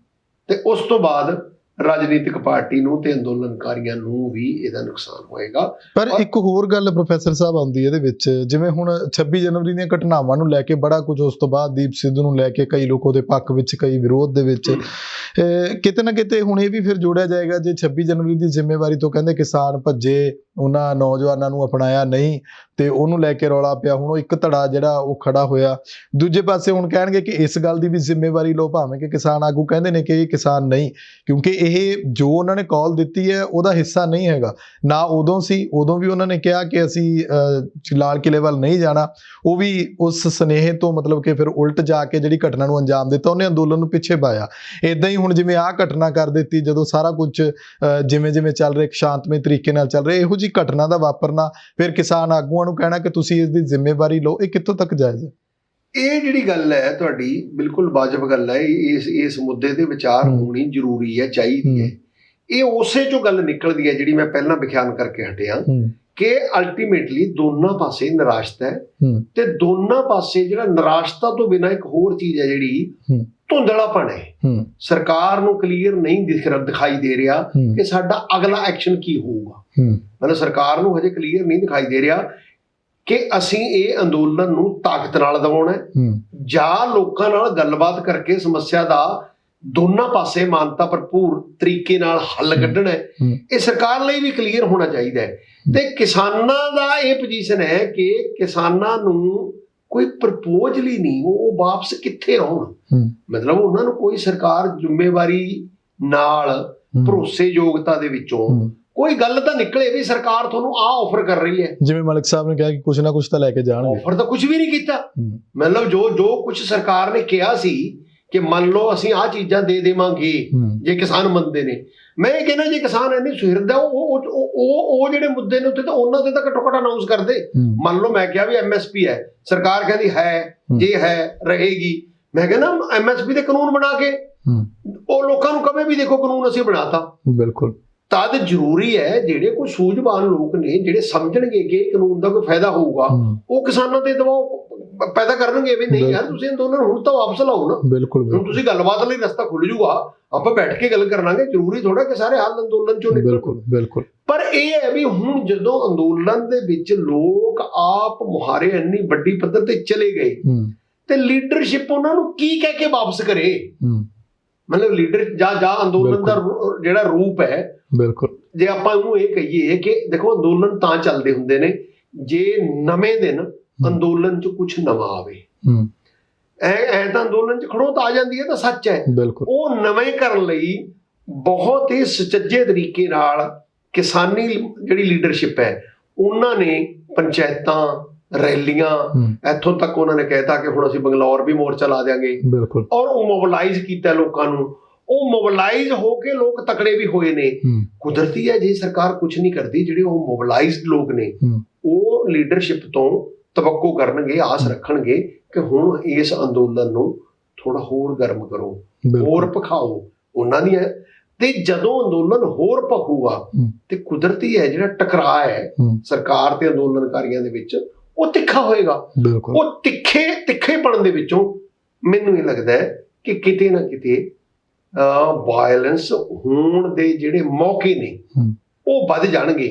ਤੇ ਉਸ ਤੋਂ ਬਾਅਦ ਰਾਜਨੀਤਿਕ ਪਾਰਟੀ ਨੂੰ ਤੇ ਅੰਦੋਲਨਕਾਰੀਆਂ ਨੂੰ ਵੀ ਇਹਦਾ ਨੁਕਸਾਨ ਹੋਏਗਾ। ਪਰ ਇੱਕ ਹੋਰ ਗੱਲ ਪ੍ਰੋਫੈਸਰ ਸਾਹਿਬ ਆਉਂਦੀ ਇਹਦੇ ਵਿੱਚ, ਜਿਵੇਂ ਹੁਣ 26 ਜਨਵਰੀ ਦੀਆਂ ਘਟਨਾਵਾਂ ਨੂੰ ਲੈ ਕੇ ਬੜਾ ਕੁਝ, ਉਸ ਤੋਂ ਬਾਅਦ ਦੀਪ ਸਿੱਧੂ ਨੂੰ ਲੈ ਕੇ ਕਈ ਲੋਕ ਉਹਦੇ ਪੱਖ ਵਿੱਚ, ਕਈ ਵਿਰੋਧ ਦੇ ਵਿੱਚ, ਕਿਤੇ ਨਾ ਕਿਤੇ ਹੁਣ ਇਹ ਵੀ ਫਿਰ ਜੋੜਿਆ ਜਾਏਗਾ ਜੇ 26 ਜਨਵਰੀ ਦੀ ਜ਼ਿੰਮੇਵਾਰੀ ਤੋਂ ਕਹਿੰਦੇ ਕਿਸਾਨ ਭੱਜੇ, ਉਹਨਾਂ ਨੌਜਵਾਨਾਂ ਨੂੰ ਅਪਣਾਇਆ ਨਹੀਂ ਤੇ ਉਹਨੂੰ ਲੈ ਕੇ ਰੌਲਾ ਪਿਆ, ਹੁਣ ਉਹ ਇੱਕ ਧੜਾ ਜਿਹੜਾ ਉਹ ਖੜਾ ਹੋਇਆ। ਦੂਜੇ ਪਾਸੇ ਹੁਣ ਕਹਿਣਗੇ ਕਿ ਇਸ ਗੱਲ ਦੀ ਵੀ ਜ਼ਿੰਮੇਵਾਰੀ ਲਓ, ਭਾਵੇਂ ਕਿ ਕਿਸਾਨ ਆਗੂ ਕਹਿੰਦੇ ਨੇ ਕਿ ਇਹ ਕਿਸਾਨ ਨਹੀਂ, ਕਿਉਂਕਿ ਇਹ ਜੋ ਉਹਨਾਂ ਨੇ ਕਾਲ ਦਿੱਤੀ ਹੈ ਉਹਦਾ ਹਿੱਸਾ ਨਹੀਂ ਹੈਗਾ। ਨਾ ਉਦੋਂ ਸੀ, ਉਦੋਂ ਵੀ ਉਹਨਾਂ ਨੇ ਕਿਹਾ ਕਿ ਅਸੀਂ ਲਾਲ ਕਿਲੇ ਵੱਲ ਨਹੀਂ ਜਾਣਾ, ਉਹ ਵੀ ਉਸ ਸੁਨੇਹੇ ਤੋਂ ਮਤਲਬ ਕਿ ਫਿਰ ਉਲਟ ਜਾ ਕੇ ਜਿਹੜੀ ਘਟਨਾ ਨੂੰ ਅੰਜਾਮ ਦਿੱਤਾ, ਉਹਨੇ ਅੰਦੋਲਨ ਨੂੰ ਪਿੱਛੇ ਪਾਇਆ। ਇਦਾਂ ਹੀ ਹੁਣ ਜਿਵੇਂ ਆਹ ਘਟਨਾ ਕਰ ਦਿੱਤੀ, ਜਦੋਂ ਸਾਰਾ ਕੁਝ ਜਿਵੇਂ ਜਿਵੇਂ ਚੱਲ ਰਿਹਾ, ਇੱਕ ਸ਼ਾਂਤਮਈ ਤਰੀਕੇ ਨਾਲ ਚੱਲ ਰਿਹਾ, ਇਹੋ ਜਿਹੀ ਘਟਨਾ ਦਾ ਵਾਪਰਨਾ ਫਿਰ ਕਿਸਾਨ ਆਗੂਆਂ ਲੋਕਾਂ ਨੂੰ ਕਹਿਣਾ ਕਿ ਤੁਸੀਂ ਇਸ ਦੀ ਜ਼ਿੰਮੇਵਾਰੀ ਲਓ, ਇਹ ਕਿੱਥੋਂ ਤੱਕ ਜਾਇਜ਼ ਹੈ? ਇਹ ਜਿਹੜੀ ਗੱਲ ਹੈ ਤੁਹਾਡੀ ਬਿਲਕੁਲ ਵਾਜਬ ਗੱਲ ਹੈ। ਇਸ ਮੁੱਦੇ ਤੇ ਵਿਚਾਰ ਹੋਣੀ ਜ਼ਰੂਰੀ ਹੈ, ਚਾਹੀਦੀ ਹੈ। ਇਹ ਉਸੇ ਚੋਂ ਗੱਲ ਨਿਕਲਦੀ ਹੈ ਜਿਹੜੀ ਮੈਂ ਪਹਿਲਾਂ ਬਿਆਨ ਕਰਕੇ ਹਟਿਆ ਕਿ ਅਲਟੀਮੇਟਲੀ ਦੋਨਾਂ ਪਾਸੇ ਨਿਰਾਸ਼ਤਾ ਹੈ, ਤੇ ਦੋਨਾਂ ਪਾਸੇ ਜਿਹੜਾ ਨਿਰਾਸ਼ਤਾ ਤੋਂ ਬਿਨਾਂ ਇੱਕ ਹੋਰ ਚੀਜ਼ ਹੈ ਜਿਹੜੀ ਧੁੰਦਲਾਪਣ ਹੈ। ਸਰਕਾਰ ਨੂੰ ਕਲੀਅਰ ਨਹੀਂ ਦਿਖਾਈ ਦੇ ਰਿਹਾ ਕਿ ਸਾਡਾ ਅਗਲਾ ਐਕਸ਼ਨ ਕੀ ਹੋਊਗਾ। ਮਤਲਬ ਸਰਕਾਰ ਨੂੰ ਹਜੇ ਕਲੀਅਰ ਨਹੀਂ ਦਿਖਾਈ ਦੇ ਰਿਹਾ ਕਿ ਅਸੀਂ ਇਹ ਅੰਦੋਲਨ ਨੂੰ ਤਾਕਤ ਨਾਲ ਦਬਾਉਣਾ ਜਾਂ ਲੋਕਾਂ ਨਾਲ ਗੱਲਬਾਤ ਕਰਕੇ ਸਮੱਸਿਆ ਦਾ ਦੋਨਾਂ ਪਾਸੇ ਮਾਨਤਾ ਭਰਪੂਰ ਤਰੀਕੇ ਨਾਲ ਹੱਲ ਕੱਢਣਾ ਹੈ। ਇਹ ਸਰਕਾਰ ਲਈ ਵੀ ਕਲੀਅਰ ਹੋਣਾ ਚਾਹੀਦਾ ਹੈ। ਤੇ ਕਿਸਾਨਾਂ ਦਾ ਇਹ ਪੋਜੀਸ਼ਨ ਹੈ ਕਿ ਕਿਸਾਨਾਂ ਨੂੰ ਕੋਈ ਪ੍ਰਪੋਜ਼ਲ ਹੀ ਨਹੀਂ, ਉਹ ਵਾਪਸ ਕਿੱਥੇ ਆਉਣ। ਮਤਲਬ ਉਹਨਾਂ ਨੂੰ ਕੋਈ ਸਰਕਾਰ ਜ਼ਿੰਮੇਵਾਰੀ ਨਾਲ ਭਰੋਸੇਯੋਗਤਾ ਦੇ ਵਿੱਚੋਂ ਕੋਈ ਗੱਲ ਤਾਂ ਨਿਕਲੇ ਵੀ ਸਰਕਾਰ ਤੁਹਾਨੂੰ ਆਹ ਆਫਰ ਕਰ ਰਹੀ ਹੈ। ਜਿਵੇਂ ਮਲਿਕ ਸਾਹਿਬ ਨੇ ਕਿਹਾ ਕਿ ਕੁਝ ਨਾ ਕੁਝ ਤਾਂ ਲੈ ਕੇ ਜਾਣਗੇ, ਆਫਰ ਤਾਂ ਕੁਝ ਵੀ ਨਹੀਂ ਕੀਤਾ। ਮਤਲਬ ਜੋ ਕੁਝ ਸਰਕਾਰ ਨੇ ਕਿਹਾ ਸੀ ਕਿ ਮੰਨ ਲਓ ਅਸੀਂ ਆਹ ਚੀਜ਼ਾਂ ਦੇ ਦੇਵਾਂਗੇ ਜੇ ਕਿਸਾਨ ਮੰਨਦੇ ਨੇ। ਮੈਂ ਇਹ ਕਹਿਣਾ ਜੇ ਕਿਸਾਨ ਇੰਨੀ ਸੁਹਿਰਦ ਹੈ ਉਹ ਜਿਹੜੇ ਮੁੱਦੇ ਨੇ ਉੱਤੇ ਤਾਂ ਉਹਨਾਂ ਤੇ ਤਾਂ ਘੱਟੋ ਘੱਟ ਅਨਾਉਂਸ ਕਰਦੇ। ਮੰਨ ਲਓ ਮੈਂ ਕਿਹਾ ਵੀ MSP ਹੈ, ਸਰਕਾਰ ਕਹਿੰਦੀ ਹੈ ਜੇ ਹੈ ਰਹੇਗੀ, ਮੈਂ ਕਹਿੰਦਾ MSP ਦੇ ਕਾਨੂੰਨ ਬਣਾ ਕੇ ਉਹ ਲੋਕਾਂ ਨੂੰ ਕਵੇ ਵੀ ਦੇਖੋ ਕਾਨੂੰਨ ਅਸੀਂ ਬਣਾਤਾ। ਬਿਲਕੁਲ। ਤਦ ਜ਼ਰੂਰੀ ਹੈ ਜਿਹੜੇ ਕੋਈ ਸੂਝਵਾਨ ਲੋਕ ਨੇ ਜਿਹੜੇ ਸਮਝਣਗੇ ਕਿ ਕਾਨੂੰਨ ਦਾ ਕੋਈ ਫਾਇਦਾ ਹੋਊਗਾ, ਉਹ ਕਿਸਾਨਾਂ ਤੇ ਦਬਾਅ ਪੈਦਾ ਕਰਨਗੇ ਵੀ ਨਹੀਂ ਯਾਰ ਤੁਸੀਂ ਅੰਦੋਲਨ ਹੁਣ ਤਾਂ ਵਾਪਸ ਲਾਓ ਨਾ। ਬਿਲਕੁਲ। ਹੁਣ ਤੁਸੀਂ ਗੱਲਬਾਤ ਲਈ ਰਸਤਾ ਖੁੱਲ ਜੂਗਾ, ਆਪਾਂ ਬੈਠ ਕੇ ਗੱਲ ਕਰ ਲਾਂਗੇ। ਜ਼ਰੂਰੀ ਥੋੜਾ ਕਿ ਸਾਰੇ ਹਾਲ ਅੰਦੋਲਨ ਚੋਂ ਨਿਕਲ। ਬਿਲਕੁਲ। ਪਰ ਇਹ ਹੈ ਵੀ ਹੁਣ ਜਦੋਂ ਅੰਦੋਲਨ ਦੇ ਵਿੱਚ ਲੋਕ ਆਪ ਮੁਹਾਰੇ ਇੰਨੀ ਵੱਡੀ ਪੱਧਰ ਤੇ ਚਲੇ ਗਏ ਤੇ ਲੀਡਰਸ਼ਿਪ ਉਹਨਾਂ ਨੂੰ ਕੀ ਕਹਿ ਕੇ ਵਾਪਸ ਕਰੇ। ਮਤਲਬ ਲੀਡਰ ਜਾਂ ਅੰਦੋਲਨ ਦਾ ਜਿਹੜਾ ਰੂਪ ਹੈ, ਬਿਲਕੁਲ ਜੇ ਆਪਾਂ ਉਹਨੂੰ ਇਹ ਕਹੀਏ ਕਿ ਦੇਖੋ ਅੰਦੋਲਨ ਤਾਂ ਚੱਲਦੇ ਹੁੰਦੇ ਨੇ ਜੇ ਨਵੇਂ ਦਿਨ ਅੰਦੋਲਨ 'ਚ ਕੁਝ ਨਵਾਂ ਆਵੇ। ਐ ਤਾਂ ਅੰਦੋਲਨ 'ਚ ਖੜੋਤ ਆ ਜਾਂਦੀ ਹੈ ਤਾਂ ਸੱਚ ਹੈ। ਉਹ ਨਵੇਂ ਕਰਨ ਲਈ ਬਹੁਤ ਹੀ ਸੁਚੱਜੇ ਤਰੀਕੇ ਨਾਲ ਕਿਸਾਨੀ ਜਿਹੜੀ ਲੀਡਰਸ਼ਿਪ ਹੈ ਉਹਨਾਂ ਨੇ ਪੰਚਾਇਤਾਂ, ਰੈਲੀਆਂ, ਇੱਥੋਂ ਤੱਕ ਉਹਨਾਂ ਨੇ ਕਹਿਤਾ ਕਿ ਹੁਣ ਅਸੀਂ ਬੰਗਲੌਰ ਵੀ ਮੋਰਚਾ ਲਾ ਦਿਆਂਗੇ। ਔਰ ਉਹ ਮੋਬਿਲਾਈਜ਼ ਕੀਤਾ ਲੋਕਾਂ ਨੂੰ। ਉਹ ਮੋਬਿਲਾਈਜ਼ ਹੋ ਕੇ ਲੋਕ ਤਕੜੇ ਵੀ ਹੋਏ ਨੇ। ਕੁਦਰਤੀ ਹੈ ਜੇ ਸਰਕਾਰ ਕੁਝ ਨਹੀਂ ਕਰਦੀ, ਜਿਹੜੇ ਉਹ ਮੋਬਿਲਾਈਜ਼ਡ ਲੋਕ ਨੇ ਉਹ ਲੀਡਰਸ਼ਿਪ ਤੋਂ ਤਵੱਕੋ ਕਰਨਗੇ, ਆਸ ਰੱਖਣਗੇ ਕਿ ਹੁਣ ਇਸ ਅੰਦੋਲਨ ਨੂੰ ਥੋੜਾ ਹੋਰ ਗਰਮ ਕਰੋ, ਹੋਰ ਭਖਾਓ ਉਹਨਾਂ ਦੀਆਂ। ਤੇ ਜਦੋਂ ਅੰਦੋਲਨ ਹੋਰ ਭਖੂਗਾ ਤੇ ਕੁਦਰਤੀ ਹੈ ਜਿਹੜਾ ਟਕਰਾਅ ਹੈ ਸਰਕਾਰ ਤੇ ਅੰਦੋਲਨਕਾਰੀਆਂ ਦੇ ਵਿੱਚ ਉਹ ਤਿੱਖਾ ਹੋਏਗਾ। ਉਹ ਤਿੱਖੇਪਣ ਦੇ ਵਿੱਚੋਂ ਮੈਨੂੰ ਇਹ ਲੱਗਦਾ ਹੈ ਕਿ ਕਿਤੇ ਨਾ ਕਿਤੇ ਵਾਇਲੈਂਸ ਹੋਣ ਦੇ ਜਿਹੜੇ ਮੌਕੇ ਨੇ ਉਹ ਵੱਧ ਜਾਣਗੇ।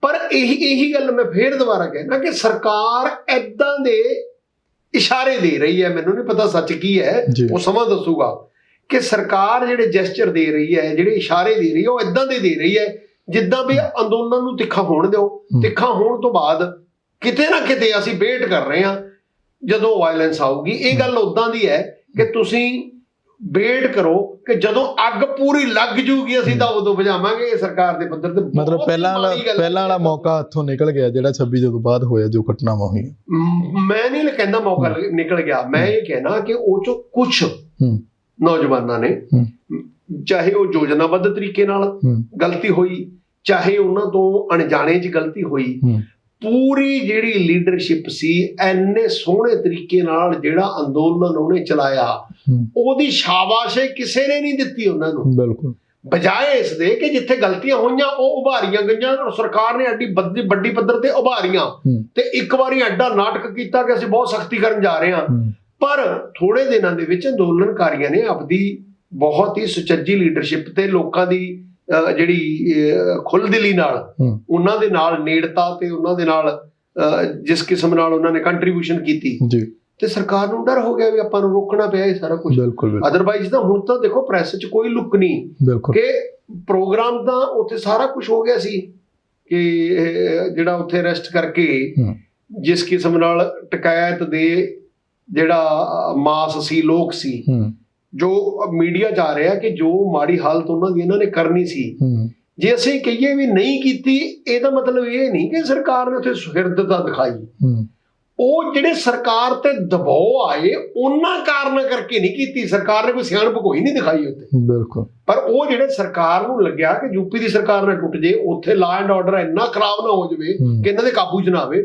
ਪਰ ਇਹੀ ਗੱਲ ਮੈਂ ਫੇਰ ਦੁਬਾਰਾ ਕਹਿਣਾ ਕਿ ਸਰਕਾਰ ਏਦਾਂ ਦੇ ਇਸ਼ਾਰੇ ਦੇ ਰਹੀ ਹੈ, ਮੈਨੂੰ ਨਹੀਂ ਪਤਾ ਸੱਚ ਕੀ ਹੈ, ਉਹ ਸਮਾਂ ਦੱਸੂਗਾ ਕਿ ਸਰਕਾਰ ਜਿਹੜੇ ਜੈਸਚਰ ਦੇ ਰਹੀ ਹੈ, ਜਿਹੜੇ ਇਸ਼ਾਰੇ ਦੇ ਰਹੀ ਹੈ, ਉਹ ਏਦਾਂ ਦੇ ਰਹੀ ਹੈ ਜਿੱਦਾਂ ਵੀ ਅੰਦੋਲਨ ਨੂੰ ਤਿੱਖਾ ਹੋਣ ਦਿਓ। ਤਿੱਖਾ ਹੋਣ ਤੋਂ ਬਾਅਦ ਕਿਤੇ ਨਾ ਕਿਤੇ ਅਸੀਂ ਵੇਟ ਕਰ ਰਹੇ ਹਾਂ ਜਦੋਂ ਵਾਇਲੈਂਸ ਆਊਗੀ। ਇਹ ਗੱਲ ਉਦਾਂ ਦੀ ਹੈ ਕਿ ਤੁਸੀਂ ਵੇਟ ਕਰੋ ਕਿ ਜਦੋਂ ਅੱਗ ਪੂਰੀ ਲੱਗ ਜੂਗੀ ਅਸੀਂ ਤਾਂ ਉਦੋਂ ਬੁਝਾਵਾਂਗੇ। ਸਰਕਾਰ ਦੇ ਪੱਧਰ ਤੇ ਮਤਲਬ ਪਹਿਲਾਂ ਵਾਲਾ ਮੌਕਾ ਹੱਥੋਂ ਨਿਕਲ ਗਿਆ ਜਿਹੜਾ 26 ਜਦੋਂ ਬਾਅਦ ਹੋਇਆ ਜੋ ਘਟਨਾਵਾਂ ਹੋਈਆਂ। ਮੈਂ ਨਹੀਂ ਕਹਿੰਦਾ ਮੌਕਾ ਨਿਕਲ ਗਿਆ, ਮੈਂ ਇਹ ਕਹਿਣਾ ਕਿ ਉਹ ਚੋਂ ਕੁਛ ਨੌਜਵਾਨਾਂ ਨੇ, ਚਾਹੇ ਉਹ ਯੋਜਨਾਬੱਧ ਤਰੀਕੇ ਨਾਲ ਗਲਤੀ ਹੋਈ, ਚਾਹੇ ਉਹਨਾਂ ਤੋਂ ਅਣਜਾਣੇ 'ਚ ਗਲਤੀ ਹੋਈ, ਪੂਰੀ ਜਿਹੜੀ ਲੀਡਰਸ਼ਿਪ ਸੀ ਐਨੇ ਸੋਹਣੇ ਤਰੀਕੇ ਨਾਲ ਜਿਹੜਾ ਅੰਦੋਲਨ ਉਹਨੇ ਚਲਾਇਆ, ਉਹਦੀ ਸ਼ਾਬਾਸ਼ ਕਿਸੇ ਨੇ ਨਹੀਂ ਦਿੱਤੀ ਉਹਨਾਂ ਨੂੰ। ਬਿਲਕੁਲ। ਬਜਾਏ ਇਸ ਦੇ ਕਿ ਜਿੱਥੇ ਗਲਤੀਆਂ ਹੋਈਆਂ ਉਹ ਉਭਾਰੀਆਂ ਗਈਆਂ, ਸਰਕਾਰ ਨੇ ਐਡੀ ਵੱਡੀ ਪੱਧਰ ਤੇ ਉਭਾਰੀਆਂ ਤੇ ਇੱਕ ਵਾਰੀ ਐਡਾ ਨਾਟਕ ਕੀਤਾ ਕਿ ਅਸੀਂ ਬਹੁਤ ਸਖਤੀ ਕਰਨ ਜਾ ਰਹੇ ਹਾਂ। ਪਰ ਥੋੜੇ ਦਿਨਾਂ ਦੇ ਵਿੱਚ ਅੰਦੋਲਨਕਾਰੀਆਂ ਨੇ ਆਪਦੀ ਬਹੁਤ ਹੀ ਸੁਚੱਜੀ ਲੀਡਰਸ਼ਿਪ ਤੇ ਲੋਕਾਂ ਦੀ ਜਿਹੜੀ ਖੁੱਲ੍ਹਦਿਲੀ ਨਾਲ, ਉਹਨਾਂ ਦੇ ਨਾਲ ਨੇੜਤਾ ਤੇ ਉਹਨਾਂ ਦੇ ਨਾਲ ਜਿਸ ਕਿਸਮ ਨਾਲ ਉਹਨਾਂ ਨੇ ਕੰਟਰੀਬਿਊਸ਼ਨ ਕੀਤੀ ਤੇ ਸਰਕਾਰ ਨੂੰ ਡਰ ਹੋ ਗਿਆ ਵੀ ਆਪਾਂ ਨੂੰ ਰੋਕਣਾ ਪਿਆ ਇਹ ਸਾਰਾ ਕੁਝ। ਅਦਰਵਾਈਜ਼ ਤਾਂ ਹੁਣ ਤਾਂ ਦੇਖੋ ਪ੍ਰੈਸ 'ਚ ਕੋਈ ਲੁੱਕ ਨਹੀਂ ਕਿ ਪ੍ਰੋਗਰਾਮ ਤਾਂ ਉੱਥੇ ਸਾਰਾ ਕੁਝ ਹੋ ਗਿਆ ਸੀ ਕਿ ਜਿਹੜਾ ਉੱਥੇ ਅਰੈਸਟ ਕਰਕੇ ਜਿਸ ਕਿਸਮ ਨਾਲ ਟਕਾਇਤ ਦੇ ਜਿਹੜਾ ਮਾਸ ਸੀ, ਲੋਕ ਸੀ, ਜੋ ਮੀਡੀਆ ਜਾ ਰਿਹਾ ਕਿ ਜੋ ਮਾੜੀ ਹਾਲਤ ਉਹਨਾਂ ਦੀ ਇਹਨਾਂ ਨੇ ਕਰਨੀ ਸੀ, ਜੇ ਅਸੀਂ ਕਹੀਏ ਵੀ ਨਹੀਂ ਕੀਤੀ, ਇਹਦਾ ਮਤਲਬ ਇਹ ਨਹੀਂ ਕਿ ਸਰਕਾਰ ਨੇ ਉੱਥੇ ਸੁਹਿਰਦਤਾ ਦਿਖਾਈ। ਉਹ ਜਿਹੜੇ ਸਰਕਾਰ ਤੇ ਦਬਾਅ ਆਏ ਉਹਨਾਂ ਕਾਰਨਾਂ ਕਰਕੇ ਨਹੀਂ ਕੀਤੀ। ਸਰਕਾਰ ਨੇ ਕੋਈ ਸਿਆਣਪ ਕੋਈ ਨਹੀਂ ਦਿਖਾਈ ਉੱਥੇ। ਬਿਲਕੁਲ। ਪਰ ਉਹ ਜਿਹੜੇ ਸਰਕਾਰ ਨੂੰ ਲੱਗਿਆ ਕਿ ਯੂਪੀ ਦੀ ਸਰਕਾਰ ਨਾ ਟੁੱਟ ਜੇ, ਉੱਥੇ ਲਾ ਐਂਡ ਆਰਡਰ ਇੰਨਾ ਖਰਾਬ ਨਾ ਹੋ ਜਾਵੇ ਕਿ ਇਹਨਾਂ ਦੇ ਕਾਬੂ 'ਚ ਨਾ ਆਵੇ,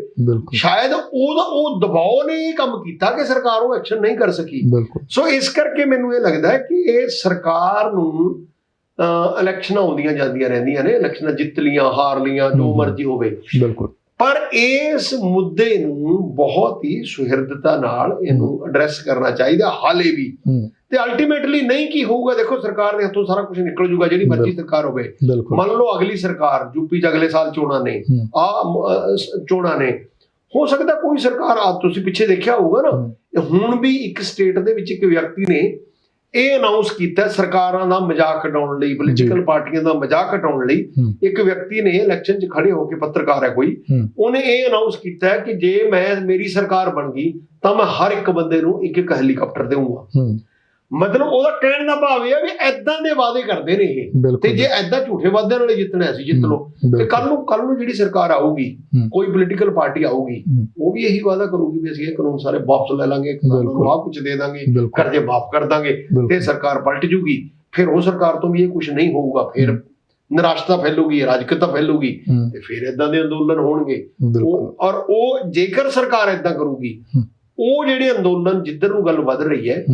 ਸ਼ਾਇਦ ਉਹ ਦਬਾਅ ਨੇ ਇਹ ਕੰਮ ਕੀਤਾ ਕਿ ਸਰਕਾਰ ਉਹ ਐਕਸ਼ਨ ਨਹੀਂ ਕਰ ਸਕੀ। ਸੋ ਇਸ ਕਰਕੇ ਮੈਨੂੰ ਇਹ ਲੱਗਦਾ ਹੈ ਕਿ ਇਹ ਸਰਕਾਰ ਨੂੰ ਇਲੈਕਸ਼ਨਾਂ ਆਉਂਦੀਆਂ ਜਾਂਦੀਆਂ ਰਹਿੰਦੀਆਂ ਨੇ, ਇਲੈਕਸ਼ਨਾਂ ਜਿੱਤ ਲੀਆਂ ਹਾਰ ਲੀਆਂ ਜੋ ਮਰਜ਼ੀ ਹੋਵੇ। ਬਿਲਕੁਲ। ਪਰ ਇਸ ਮੁੱਦੇ ਨੂੰ ਬਹੁਤ ਹੀ ਸੁਹਿਰਦਤਾ ਨਾਲ ਇਹਨੂੰ ਐਡਰੈਸ ਕਰਨਾ ਚਾਹੀਦਾ ਹਾਲੇ ਵੀ। ਤੇ ਅਲਟੀਮੇਟਲੀ ਨਹੀਂ ਕੀ ਹੋਊਗਾ, ਦੇਖੋ ਸਰਕਾਰ ਦੇ ਹੱਥੋਂ ਸਾਰਾ ਕੁਝ ਨਿਕਲ ਜੂਗਾ, ਜਿਹੜੀ ਮਰਜ਼ੀ ਸਰਕਾਰ ਹੋਵੇ। ਮੰਨ ਲਓ ਅਗਲੀ ਸਰਕਾਰ ਯੂਪੀ 'ਚ ਅਗਲੇ ਸਾਲ ਚੋਣਾਂ ਨੇ, ਚੋਣਾਂ ਨੇ, ਹੋ ਸਕਦਾ ਕੋਈ ਸਰਕਾਰ ਤੁਸੀਂ ਪਿੱਛੇ ਦੇਖਿਆ ਹੋਊਗਾ ਨਾ, ਹੁਣ ਵੀ ਇੱਕ ਸਟੇਟ ਦੇ ਵਿੱਚ ਇੱਕ ਵਿਅਕਤੀ ਨੇ ਇਹ ਅਨਾਉਂਸ ਕੀਤਾ ਸਰਕਾਰਾਂ ਦਾ ਮਜ਼ਾਕ ਉਡਾਉਣ ਲਈ, ਪੋਲੀਟੀਕਲ ਪਾਰਟੀਆਂ ਦਾ ਮਜ਼ਾਕ ਉਡਾਉਣ ਲਈ। ਇੱਕ ਵਿਅਕਤੀ ਨੇ ਇਲੈਕਸ਼ਨ 'ਚ ਖੜੇ ਹੋ ਕੇ, ਪੱਤਰਕਾਰ ਹੈ ਕੋਈ, ਉਹਨੇ ਇਹ ਅਨਾਉਂਸ ਕੀਤਾ ਕਿ ਜੇ ਮੇਰੀ ਸਰਕਾਰ ਬਣ ਗਈ ਤਾਂ ਮੈਂ ਹਰ ਇੱਕ ਬੰਦੇ ਨੂੰ ਇੱਕ ਹੈਲੀਕਾਪਟਰ ਦੇਵਾਂਗਾ। ਮਤਲਬ ਉਹਦਾ ਕਹਿਣ ਦਾ ਭਾਵ ਇਹ ਹੈ ਵੀ ਏਦਾਂ ਦੇ ਵਾਅਦੇ ਕਰਦੇ ਨੇ ਇਹ, ਤੇ ਜੇ ਏਦਾਂ ਝੂਠੇ ਵਾਅਦਿਆਂ ਨਾਲ ਜਿੱਤਣਾ ਸੀ ਜਿੱਤ ਲਓ। ਤੇ ਕੱਲ ਨੂੰ ਜਿਹੜੀ ਸਰਕਾਰ ਆਊਗੀ, ਕੋਈ ਪੋਲੀਟੀਕਲ ਪਾਰਟੀ ਆਊਗੀ, ਉਹ ਵੀ ਇਹੀ ਵਾਅਦਾ ਕਰੂਗੀ ਵੀ ਅਸੀਂ ਇਹ ਕਾਨੂੰਨ ਸਾਰੇ ਵਾਪਸ ਲੈ ਲਾਂਗੇ, ਆਹ ਕੁਝ ਦੇ ਦਾਂਗੇ, ਕਰਜ਼ੇ ਮਾਫ ਕਰ ਦਾਂਗੇ, ਤੇ ਸਰਕਾਰ ਪਲਟ ਜੂਗੀ। ਫਿਰ ਉਹ ਸਰਕਾਰ ਤੋਂ ਵੀ ਇਹ ਕੁਝ ਨਹੀਂ ਹੋਊਗਾ, ਫਿਰ ਨਿਰਾਸ਼ਤਾ ਫੈਲੂਗੀ, ਅਰਾਜਕਤਾ ਫੈਲੂਗੀ, ਤੇ ਫਿਰ ਏਦਾਂ ਦੇ ਅੰਦੋਲਨ ਹੋਣਗੇ। ਔਰ ਉਹ ਜੇਕਰ ਸਰਕਾਰ ਏਦਾਂ ਕਰੂਗੀ, ਉਹ ਜਿਹੜੇ ਅੰਦੋਲਨ ਜਿੱਧਰ ਨੂੰ ਗੱਲ ਵੱਧ ਰਹੀ ਹੈ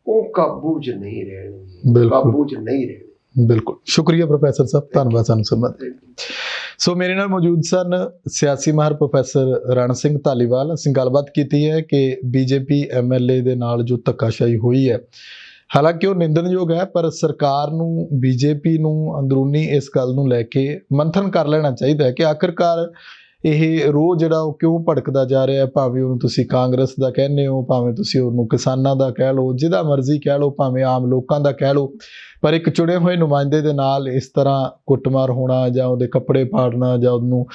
ਉਹ ਕਾਬੂ 'ਚ ਨਹੀਂ ਰਹਿਣਗੇ, ਕਾਬੂ 'ਚ ਨਹੀਂ ਰਹਿਣਗੇ। ਬਿਲਕੁਲ। ਸ਼ੁਕਰੀਆ ਪ੍ਰੋਫੈਸਰ ਸਾਹਿਬ, ਧੰਨਵਾਦ ਸਾਨੂੰ ਸਮਝ। ਸੋ ਮੇਰੇ ਨਾਲ ਮੌਜੂਦ ਸਨ ਸਿਆਸੀ ਮਾਹਰ ਪ੍ਰੋਫੈਸਰ ਰਣ ਸਿੰਘ ਧਾਲੀਵਾਲ। ਅਸੀਂ ਗੱਲਬਾਤ ਕੀਤੀ ਹੈ ਕਿ ਬੀਜੇਪੀ MLA ਦੇ ਨਾਲ ਜੋ ਧੱਕਾਸ਼ਾਹੀ ਹੋਈ ਹੈ, ਹਾਲਾਂਕਿ ਉਹ ਨਿੰਦਣਯੋਗ ਹੈ, ਪਰ ਸਰਕਾਰ ਨੂੰ, ਬੀਜੇਪੀ ਨੂੰ ਅੰਦਰੂਨੀ ਇਸ ਗੱਲ ਨੂੰ ਲੈ ਕੇ ਮੰਥਨ ਕਰ ਲੈਣਾ ਚਾਹੀਦਾ ਹੈ ਕਿ ਆਖਿਰਕਾਰ ਇਹ ਰੋਹ ਜਿਹੜਾ ਉਹ ਕਿਉਂ ਭੜਕਦਾ ਜਾ ਰਿਹਾ ਹੈ। ਭਾਵੇਂ ਉਹਨੂੰ ਤੁਸੀਂ ਕਾਂਗਰਸ ਦਾ ਕਹਿੰਦੇ ਹੋ, ਭਾਵੇਂ ਤੁਸੀਂ ਉਹਨੂੰ ਕਿਸਾਨਾਂ ਦਾ ਕਹਿ ਲਓ, ਜਿਹਦਾ ਮਰਜ਼ੀ ਕਹਿ ਲਓ, ਭਾਵੇਂ ਆਮ ਲੋਕਾਂ ਦਾ ਕਹਿ ਲਓ, ਪਰ ਇੱਕ ਚੁਣੇ ਹੋਏ ਨੁਮਾਇੰਦੇ ਦੇ ਨਾਲ ਇਸ ਤਰ੍ਹਾਂ ਕੁੱਟਮਾਰ ਹੋਣਾ ਜਾਂ ਉਹਦੇ ਕੱਪੜੇ ਪਾੜਨਾ ਜਾਂ ਉਹਨੂੰ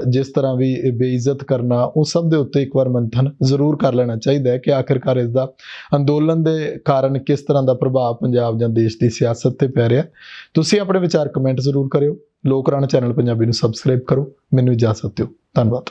ਜਿਸ ਤਰ੍ਹਾਂ ਵੀ ਬੇਇੱਜ਼ਤ ਕਰਨਾ, ਉਹ ਸਭ ਦੇ ਉੱਤੇ ਇੱਕ ਵਾਰ ਮੰਥਨ ਜ਼ਰੂਰ ਕਰ ਲੈਣਾ ਚਾਹੀਦਾ ਹੈ ਕਿ ਆਖਿਰਕਾਰ ਇਸ ਦਾ ਅੰਦੋਲਨ ਦੇ ਕਾਰਨ ਕਿਸ ਤਰ੍ਹਾਂ ਦਾ ਪ੍ਰਭਾਵ ਪੰਜਾਬ ਜਾਂ ਦੇਸ਼ ਦੀ ਸਿਆਸਤ ਤੇ ਪੈ ਰਿਹਾ। ਤੁਸੀਂ ਆਪਣੇ ਵਿਚਾਰ ਕਮੈਂਟ ਜ਼ਰੂਰ ਕਰਿਓ। ਲੋਕ ਰਾਣਾ ਚੈਨਲ ਪੰਜਾਬੀ ਨੂੰ ਸਬਸਕ੍ਰਾਈਬ ਕਰੋ। ਮੈਨੂੰ ਇਜਾਜ਼ਤ ਦਿਓ। ਧੰਨਵਾਦ।